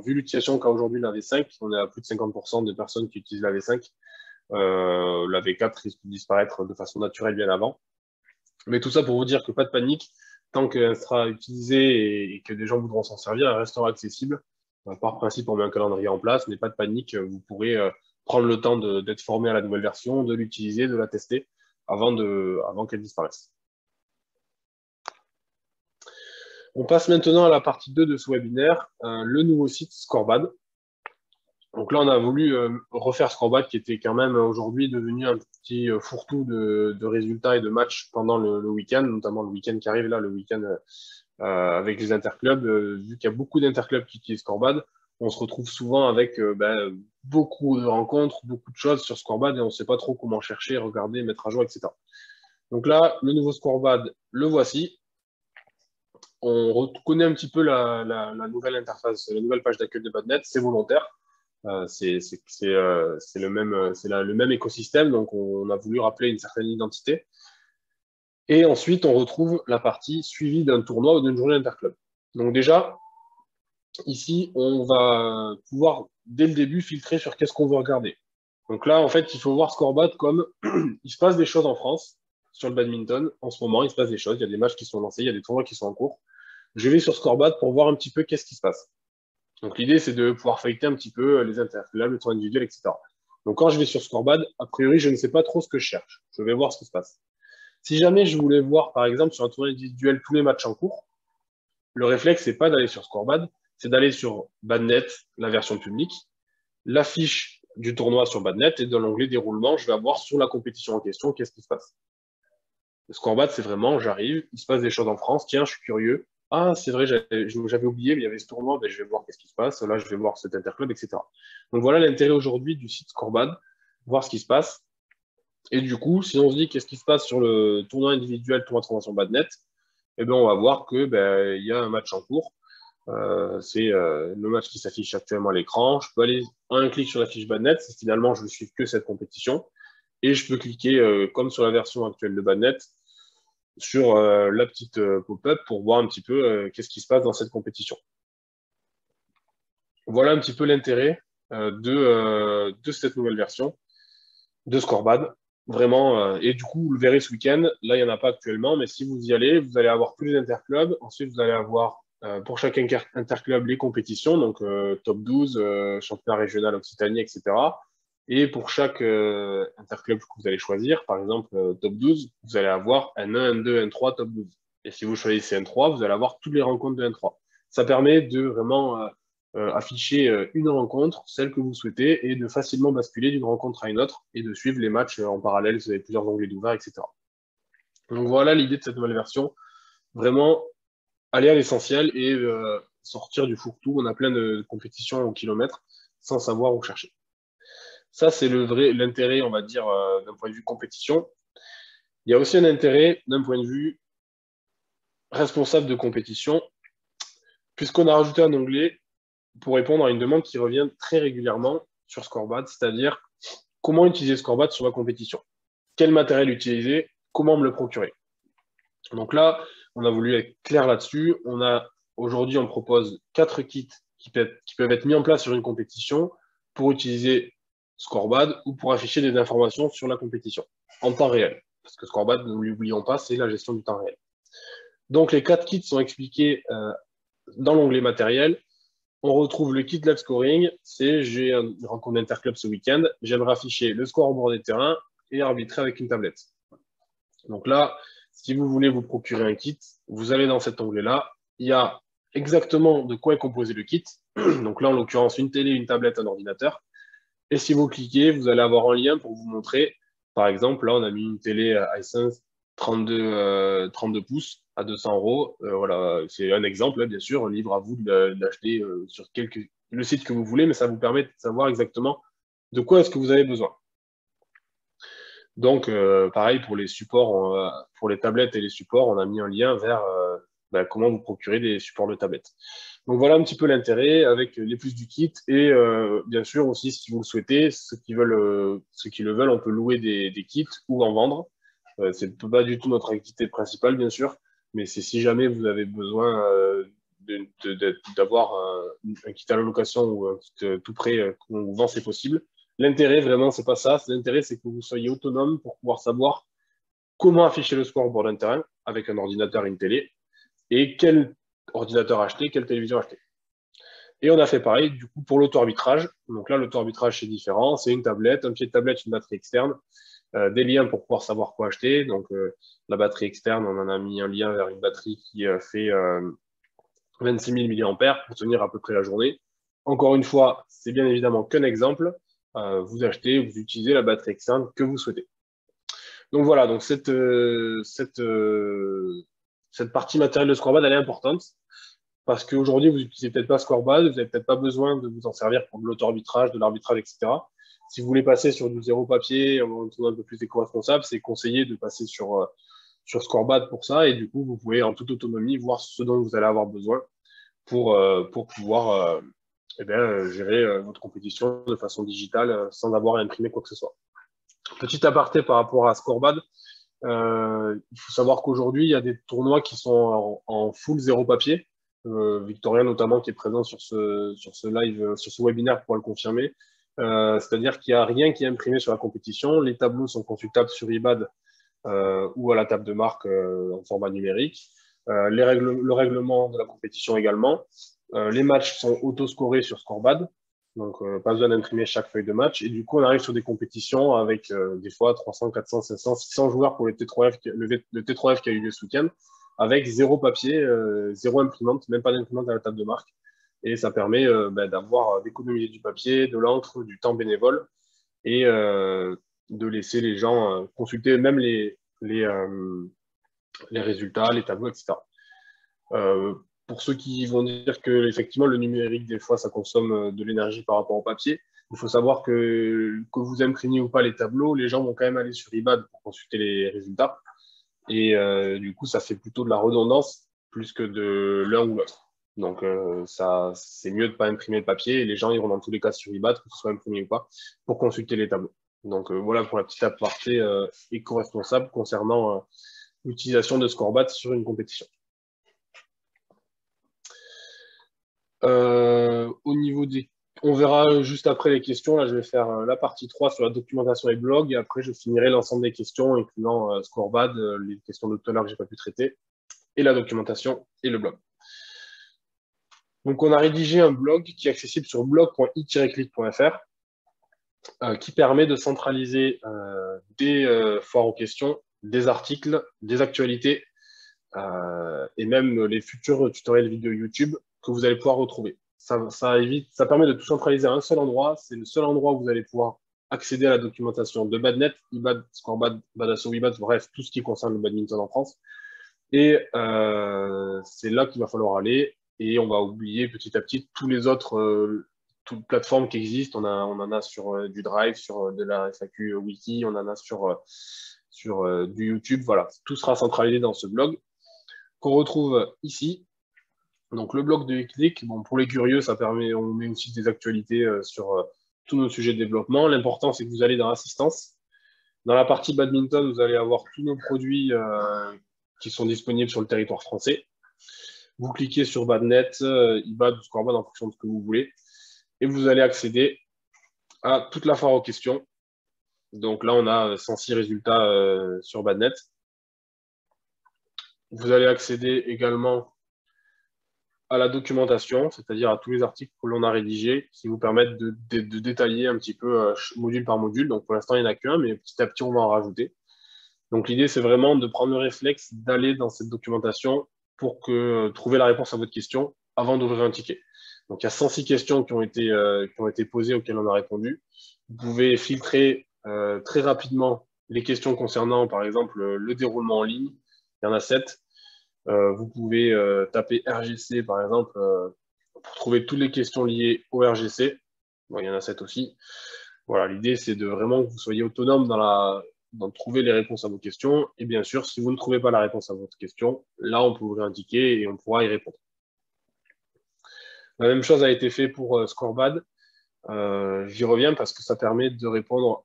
vu l'utilisation qu'a aujourd'hui la V5, on est à plus de 50% des personnes qui utilisent la V5. La V4 risque de disparaître de façon naturelle bien avant. Mais tout ça pour vous dire que pas de panique. Tant qu'elle sera utilisée et que des gens voudront s'en servir, elle restera accessible. Par principe, on met un calendrier en place, mais pas de panique. Vous pourrez prendre le temps d'être formé à la nouvelle version, de l'utiliser, de la tester avant qu'elle disparaisse. On passe maintenant à la partie 2 de ce webinaire, le nouveau site Scorebad. Donc là, on a voulu refaire Scorebad qui était quand même aujourd'hui devenu un petit fourre-tout de résultats et de matchs pendant le week-end, notamment le week-end qui arrive là, le week-end avec les interclubs. Vu qu'il y a beaucoup d'interclubs qui utilisent Scorebad, on se retrouve souvent avec beaucoup de rencontres, beaucoup de choses sur Scorebad et on ne sait pas trop comment chercher, regarder, mettre à jour, etc. Donc là, le nouveau Scorebad, le voici. On reconnaît un petit peu la nouvelle interface, la nouvelle page d'accueil de Badnet, c'est volontaire. C'est le même écosystème, donc on a voulu rappeler une certaine identité. Et ensuite, on retrouve la partie suivie d'un tournoi ou d'une journée interclub. Donc déjà, ici, on va pouvoir, dès le début, filtrer sur qu'est-ce qu'on veut regarder. Donc là, en fait, il faut voir Scorebad comme il se passe des choses en France, sur le badminton. En ce moment, il se passe des choses. Il y a des matchs qui sont lancés, il y a des tournois qui sont en cours. Je vais sur Scorebad pour voir un petit peu qu'est-ce qui se passe. Donc l'idée, c'est de pouvoir feuilleter un petit peu les interclubs, le tournoi individuel, etc. Donc quand je vais sur Scorebad, a priori, je ne sais pas trop ce que je cherche. Je vais voir ce qui se passe. Si jamais je voulais voir, par exemple, sur un tournoi individuel tous les matchs en cours, le réflexe, c'est pas d'aller sur Scorebad, c'est d'aller sur Badnet, la version publique, l'affiche du tournoi sur Badnet, et dans l'onglet déroulement, je vais avoir sur la compétition en question qu'est-ce qui se passe. Le Scorebad, c'est vraiment, j'arrive, il se passe des choses en France, tiens, je suis curieux. Ah, c'est vrai, j'avais oublié, mais il y avait ce tournoi, je vais voir qu'est-ce qui se passe. Là, je vais voir cet interclub, etc. Donc voilà l'intérêt aujourd'hui du site Scorebad, voir ce qui se passe. Et du coup, si on se dit qu'est-ce qui se passe sur le tournoi individuel, tournoi de formation Badnet, eh bien, on va voir que il y a un match en cours. C'est le match qui s'affiche actuellement à l'écran. Je peux aller un clic sur la fiche Badnet, si finalement je ne suis que cette compétition. Et je peux cliquer, comme sur la version actuelle de Badnet, sur la petite pop-up pour voir un petit peu qu'est-ce qui se passe dans cette compétition. Voilà un petit peu l'intérêt de cette nouvelle version de Scorebad. Vraiment, et du coup, vous le verrez ce week-end. Là, il n'y en a pas actuellement, mais si vous y allez, vous allez avoir tous les interclubs. Ensuite, vous allez avoir pour chaque interclub les compétitions, donc top 12, championnat régional Occitanie, etc. Et pour chaque interclub que vous allez choisir, par exemple top 12, vous allez avoir N1, N2, N3, top 12. Et si vous choisissez N3, vous allez avoir toutes les rencontres de N3. Ça permet de vraiment afficher une rencontre, celle que vous souhaitez, et de facilement basculer d'une rencontre à une autre et de suivre les matchs en parallèle si vous avez plusieurs onglets d'ouvert, etc. Donc voilà l'idée de cette nouvelle version. Vraiment aller à l'essentiel et sortir du fourre-tout. On a plein de compétitions au kilomètre sans savoir où chercher. Ça, c'est l'intérêt, on va dire, d'un point de vue compétition. Il y a aussi un intérêt d'un point de vue responsable de compétition, puisqu'on a rajouté un onglet pour répondre à une demande qui revient très régulièrement, sur Scorebad, c'est-à-dire comment utiliser Scorebad sur la compétition. Quel matériel utiliser, comment me le procurer. Donc là, on a voulu être clair là-dessus. Aujourd'hui, on propose 4 kits qui peuvent être mis en place sur une compétition pour utiliser Scorebad ou pour afficher des informations sur la compétition en temps réel. Parce que Scorebad, ne l'oublions pas, c'est la gestion du temps réel. Donc les 4 kits sont expliqués dans l'onglet matériel. On retrouve le kit live scoring, c'est j'ai une rencontre d'interclub ce week-end, j'aimerais afficher le score au bord des terrains et arbitrer avec une tablette. Donc là, si vous voulez vous procurer un kit, vous allez dans cet onglet-là, il y a exactement de quoi est composé le kit. Donc là, en l'occurrence, une télé, une tablette, un ordinateur. Et si vous cliquez, vous allez avoir un lien pour vous montrer, par exemple, là, on a mis une télé Hisense 32 pouces à 200 €. Voilà, c'est un exemple, bien sûr, libre à vous d'acheter sur le site que vous voulez, mais ça vous permet de savoir exactement de quoi est-ce que vous avez besoin. Donc, pareil pour les supports, pour les tablettes et les supports, on a mis un lien vers comment vous procurer des supports de tablettes. Donc voilà un petit peu l'intérêt avec les plus du kit et bien sûr aussi si vous le souhaitez, ceux qui le veulent, on peut louer des kits ou en vendre. C'est pas du tout notre activité principale bien sûr, mais c'est si jamais vous avez besoin d'avoir un kit à la location ou un kit tout prêt qu'on vous vend, c'est possible. L'intérêt vraiment c'est pas ça, l'intérêt c'est que vous soyez autonome pour pouvoir savoir comment afficher le score au bord d'un terrain avec un ordinateur et une télé et quel ordinateur acheter, quelle télévision acheter. Et on a fait pareil, du coup, pour l'auto-arbitrage. Donc là, l'auto-arbitrage, c'est différent. C'est une tablette, un pied de tablette, une batterie externe, des liens pour pouvoir savoir quoi acheter. Donc, la batterie externe, on en a mis un lien vers une batterie qui fait 26 000 mAh pour tenir à peu près la journée. Encore une fois, c'est bien évidemment qu'un exemple. Vous achetez, vous utilisez la batterie externe que vous souhaitez. Donc voilà, donc cette partie matérielle de Scorebad, elle est importante parce qu'aujourd'hui, vous n'utilisez peut-être pas Scorebad, vous n'avez peut-être pas besoin de vous en servir pour de l'auto-arbitrage, de l'arbitrage, etc. Si vous voulez passer sur du zéro papier, un peu plus éco-responsable, c'est conseillé de passer sur Scorebad pour ça, et du coup, vous pouvez en toute autonomie voir ce dont vous allez avoir besoin pour pouvoir gérer votre compétition de façon digitale sans avoir à imprimer quoi que ce soit. Petit aparté par rapport à Scorebad, il faut savoir qu'aujourd'hui, il y a des tournois qui sont en full zéro papier. Victoria notamment qui est présent sur ce live, sur ce webinaire pour le confirmer. C'est-à-dire qu'il n'y a rien qui est imprimé sur la compétition. Les tableaux sont consultables sur IBAD ou à la table de marque en format numérique. Le règlement de la compétition également. Les matchs sont auto-scorés sur Scorebad. Donc, pas besoin d'imprimer chaque feuille de match. Et du coup, on arrive sur des compétitions avec des fois 300, 400, 500, 600 joueurs pour le T3F qui a eu lieu ce week-end, avec zéro papier, zéro imprimante, même pas d'imprimante à la table de marque. Et ça permet d'économiser du papier, de l'encre, du temps bénévole et de laisser les gens consulter même les résultats, les tableaux, etc. Pour ceux qui vont dire que effectivement le numérique des fois ça consomme de l'énergie par rapport au papier, il faut savoir que vous imprimiez ou pas les tableaux, les gens vont quand même aller sur IBAD pour consulter les résultats et du coup ça fait plutôt de la redondance plus que de l'un ou l'autre. Donc ça c'est mieux de pas imprimer le papier et les gens iront dans tous les cas sur IBAD, que ce soit imprimé ou pas, pour consulter les tableaux. Donc voilà pour la petite aparté éco-responsable concernant l'utilisation de Scorebad sur une compétition. Au niveau des... On verra juste après les questions. Là, je vais faire la partie 3 sur la documentation et blog. Et après, je finirai l'ensemble des questions, incluant Scorebad, les questions de tout à l'heure que je n'ai pas pu traiter, et la documentation et le blog. Donc, on a rédigé un blog qui est accessible sur blog.i-click.fr qui permet de centraliser des foires aux questions, des articles, des actualités et même les futurs tutoriels vidéo YouTube que vous allez pouvoir retrouver. Ça permet de tout centraliser à un seul endroit. C'est le seul endroit où vous allez pouvoir accéder à la documentation de Badnet, IBAD, Scorebad, Badasso, IBAD, bref, tout ce qui concerne le badminton en France. Et c'est là qu'il va falloir aller. Et on va oublier petit à petit tous les autres toutes plateformes qui existent. On en a sur du Drive, sur de la FAQ Wiki, on en a sur du YouTube. Voilà, tout sera centralisé dans ce blog qu'on retrouve ici. Donc le blog de e-click, bon, pour les curieux, ça permet, on met aussi des actualités sur tous nos sujets de développement. L'important, c'est que vous allez dans l'assistance. Dans la partie badminton, vous allez avoir tous nos produits qui sont disponibles sur le territoire français. Vous cliquez sur Badnet, IBAD ou Scorebad en fonction de ce que vous voulez. Et vous allez accéder à toute la foire aux questions. Donc là, on a 106 résultats sur Badnet. Vous allez accéder également à la documentation, c'est-à-dire à tous les articles que l'on a rédigés qui vous permettent de détailler un petit peu module par module. Donc pour l'instant, il n'y en a qu'un, mais petit à petit, on va en rajouter. Donc l'idée, c'est vraiment de prendre le réflexe d'aller dans cette documentation pour trouver la réponse à votre question avant d'ouvrir un ticket. Donc il y a 106 questions qui ont été posées auxquelles on a répondu. Vous pouvez filtrer très rapidement les questions concernant, par exemple, le déroulement en ligne. Il y en a 7. Vous pouvez taper RGC, par exemple, pour trouver toutes les questions liées au RGC. Bon, il y en a 7 aussi. Voilà, l'idée, c'est de vraiment que vous soyez autonome dans trouver les réponses à vos questions. Et bien sûr, si vous ne trouvez pas la réponse à votre question, là, on peut ouvrir un ticket et on pourra y répondre. La même chose a été fait pour Scorebad. J'y reviens parce que ça permet de répondre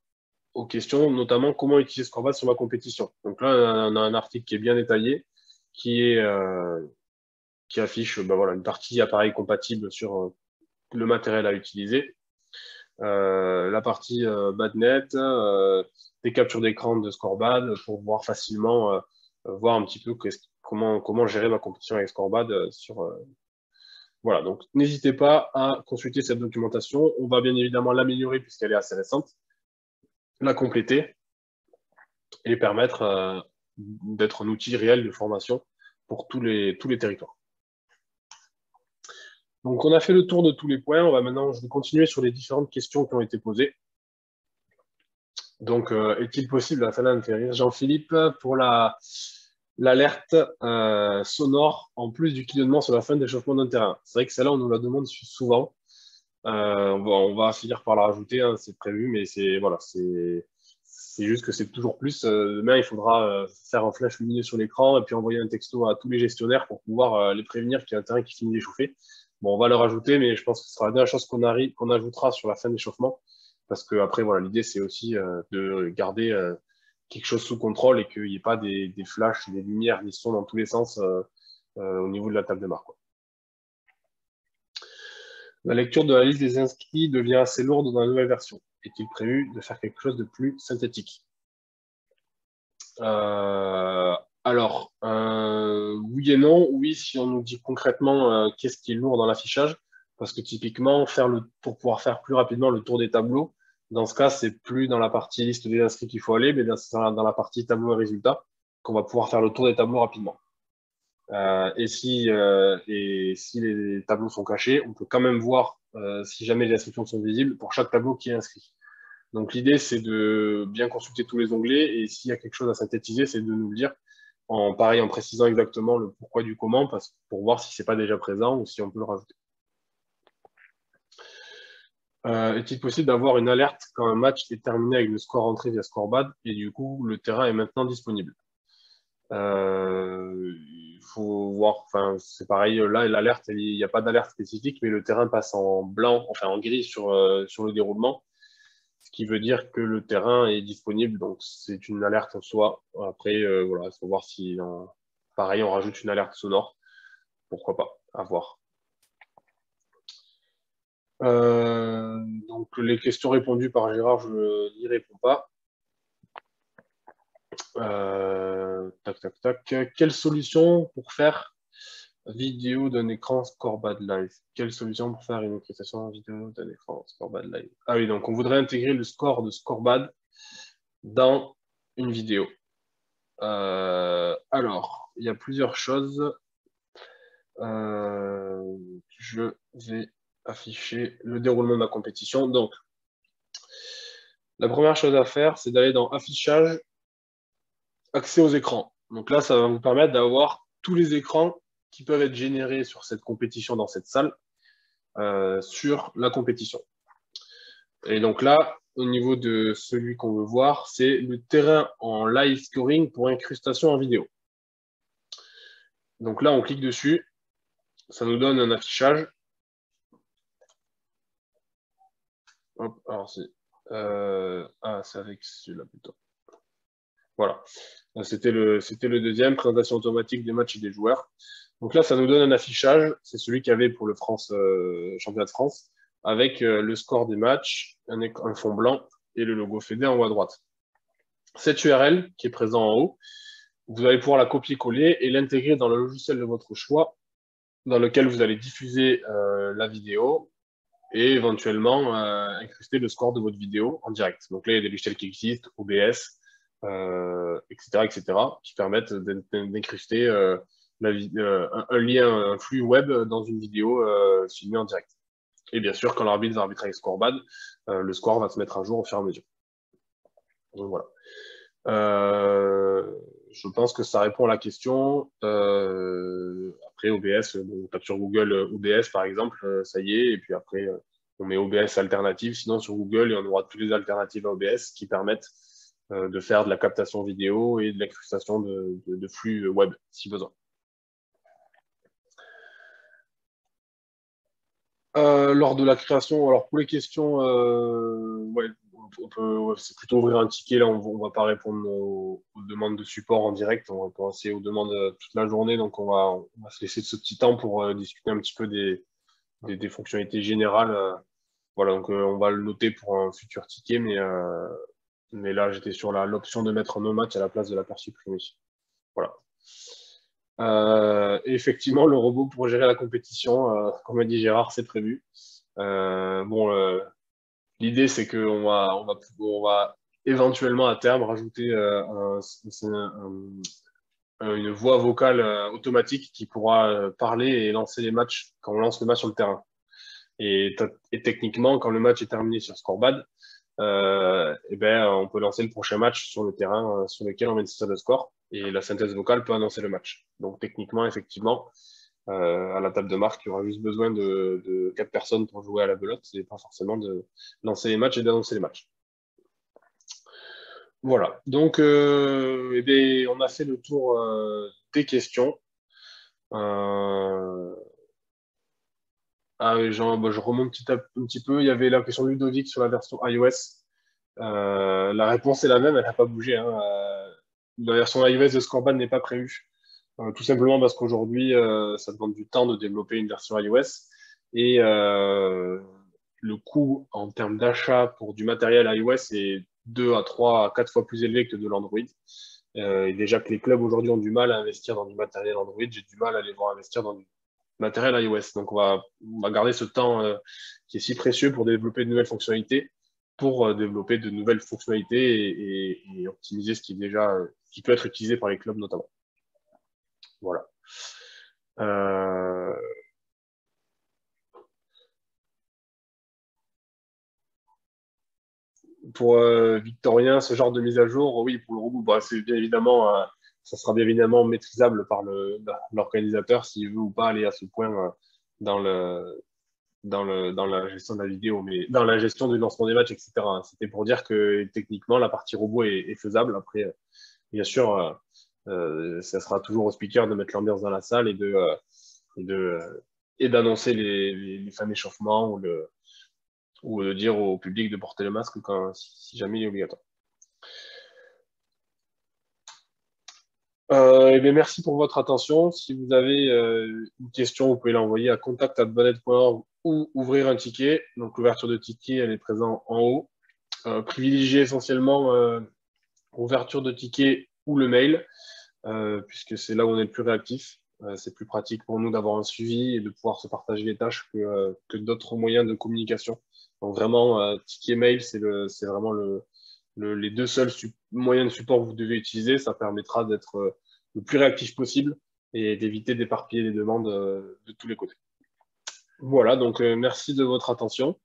aux questions, notamment comment utiliser Scorebad sur ma compétition. Donc là, on a un article qui est bien détaillé, qui affiche voilà, une partie appareil compatible sur le matériel à utiliser. La partie Badnet, des captures d'écran de Scorebad pour voir facilement voir un petit peu comment gérer ma compétition avec Scorebad voilà, donc n'hésitez pas à consulter cette documentation. On va bien évidemment l'améliorer puisqu'elle est assez récente, la compléter et permettre d'être un outil réel de formation pour tous les territoires. Donc on a fait le tour de tous les points. Je vais continuer sur les différentes questions qui ont été posées. Donc, est-il possible, celle-là me fait rire, Jean-Philippe, pour l'alerte sonore en plus du clignotement sur la fin d'échauffement d'un terrain? C'est vrai que celle-là, on nous la demande souvent. On va finir par la rajouter, hein, c'est prévu, mais c'est juste que c'est toujours plus. Demain, il faudra faire un flash lumineux sur l'écran et puis envoyer un texto à tous les gestionnaires pour pouvoir les prévenir qu'il y a un terrain qui finit d'échauffer. Bon, on va le rajouter, mais je pense que ce sera la dernière chose qu'on ajoutera sur la fin d'échauffement. Parce que après, voilà, l'idée, c'est aussi de garder quelque chose sous contrôle et qu'il n'y ait pas des flashs, des lumières, des sons dans tous les sens au niveau de la table de marque, quoi. La lecture de la liste des inscrits devient assez lourde dans la nouvelle version. Est-il prévu de faire quelque chose de plus synthétique? Oui et non. Oui, si on nous dit concrètement qu'est-ce qui est lourd dans l'affichage, parce que typiquement, pour pouvoir faire plus rapidement le tour des tableaux, dans ce cas, c'est plus dans la partie liste des inscrits qu'il faut aller, mais dans la partie tableau et résultats, qu'on va pouvoir faire le tour des tableaux rapidement. Et si les tableaux sont cachés, on peut quand même voir si jamais les inscriptions sont visibles pour chaque tableau qui est inscrit. Donc l'idée, c'est de bien consulter tous les onglets et s'il y a quelque chose à synthétiser, c'est de nous le dire en précisant exactement le pourquoi du comment pour voir si c'est pas déjà présent ou si on peut le rajouter. Est-il possible d'avoir une alerte quand un match est terminé avec le score entré via Scorebad et du coup le terrain est maintenant disponible? Il faut voir, enfin c'est pareil, là l'alerte, il n'y a pas d'alerte spécifique, mais le terrain passe en blanc, enfin en gris sur le déroulement, ce qui veut dire que le terrain est disponible, donc c'est une alerte en soi. Après, voilà, il faut voir si pareil on rajoute une alerte sonore, pourquoi pas, à voir. Donc les questions répondues par Gérard, je n'y réponds pas. Tac, tac, tac. Quelle solution pour faire vidéo d'un écran Scorebad Live? Quelle solution pour faire une prestation vidéo d'un écran Scorebad Live? Ah oui, donc on voudrait intégrer le score de Scorebad dans une vidéo. Alors, il y a plusieurs choses. Je vais afficher le déroulement de la compétition. Donc, la première chose à faire, c'est d'aller dans Affichage, Accès aux écrans. Donc là, ça va vous permettre d'avoir tous les écrans qui peuvent être générés sur cette compétition dans cette salle, sur la compétition. Et donc là, au niveau de celui qu'on veut voir, c'est le terrain en live scoring pour incrustation en vidéo. Donc là, on clique dessus, ça nous donne un affichage. Hop, alors c'est avec celui-là plutôt. Voilà. C'était le deuxième, présentation automatique des matchs et des joueurs. Donc là, ça nous donne un affichage. C'est celui qu'il y avait pour le championnat de France, avec le score des matchs, un fond blanc et le logo Fédé en haut à droite. Cette URL qui est présente en haut, vous allez pouvoir la copier-coller et l'intégrer dans le logiciel de votre choix, dans lequel vous allez diffuser la vidéo et éventuellement incruster le score de votre vidéo en direct. Donc là, il y a des logiciels qui existent, OBS, etc., qui permettent d'incruster un lien, un flux web dans une vidéo filmée en direct. Et bien sûr, quand l'arbitre va arbitrer avec scorebad, le score va se mettre à jour au fur et à mesure. Donc voilà. Je pense que ça répond à la question. Après, OBS, on tape sur Google OBS par exemple, ça y est, et puis après, on met OBS alternative, sinon sur Google, et on aura toutes les alternatives à OBS qui permettent de faire de la captation vidéo et de l'incrustation de flux web, si besoin. Lors de la création, alors pour les questions, ouais, c'est plutôt ouvrir un ticket. Là, on va pas répondre aux demandes de support en direct. On va penser aux demandes toute la journée. Donc, on va se laisser ce petit temps pour discuter un petit peu des fonctionnalités générales. Voilà, donc on va le noter pour un futur ticket. Mais là, j'étais sur l'option de mettre no match à la place de la paire supprimée. Voilà. Effectivement, le robot pour gérer la compétition, comme a dit Gérard, c'est prévu. Bon, l'idée, c'est on va éventuellement à terme rajouter une voix vocale automatique qui pourra parler et lancer les matchs quand on lance le match sur le terrain. Et techniquement, quand le match est terminé sur scorebad, on peut lancer le prochain match sur le terrain sur lequel on met une synthèse de score et la synthèse vocale peut annoncer le match. Donc techniquement, effectivement, à la table de marque, il y aura juste besoin de 4 personnes pour jouer à la belote et pas forcément de lancer les matchs et d'annoncer les matchs. Voilà, donc on a fait le tour des questions. Je remonte un petit peu. Il y avait la question de Ludovic sur la version iOS. La réponse est la même, elle n'a pas bougé. Hein. La version iOS de Scorebad n'est pas prévue. Tout simplement parce qu'aujourd'hui, ça demande du temps de développer une version iOS. Et le coût en termes d'achat pour du matériel iOS est 2 à 3 à 4 fois plus élevé que de l'Android. Et déjà que les clubs aujourd'hui ont du mal à investir dans du matériel Android, j'ai du mal à les voir investir dans du matériel iOS. Donc on va garder ce temps qui est si précieux pour développer de nouvelles fonctionnalités, pour développer de nouvelles fonctionnalités et optimiser ce qui est déjà qui peut être utilisé par les clubs notamment. Voilà. Pour Victorien, ce genre de mise à jour, oui, pour le robot, c'est bien évidemment, ça sera bien évidemment maîtrisable par l'organisateur s'il veut ou pas aller à ce point dans la gestion de la vidéo, mais dans la gestion du lancement des matchs, etc. C'était pour dire que techniquement, la partie robot est faisable. Après, bien sûr, ça sera toujours au speaker de mettre l'ambiance dans la salle et d'annoncer les fins d'échauffement ou de dire au public de porter le masque si jamais il est obligatoire. Merci pour votre attention. Si vous avez une question, vous pouvez l'envoyer à contact@bonnet.org ou ouvrir un ticket. Donc l'ouverture de ticket, elle est présente en haut. Privilégiez essentiellement ouverture de ticket ou le mail, puisque c'est là où on est le plus réactif. C'est plus pratique pour nous d'avoir un suivi et de pouvoir se partager les tâches que d'autres moyens de communication. Donc vraiment, ticket mail, c'est vraiment les deux seuls moyens de support que vous devez utiliser. Ça permettra d'être le plus réactif possible et d'éviter d'éparpiller les demandes de tous les côtés. Voilà, donc merci de votre attention.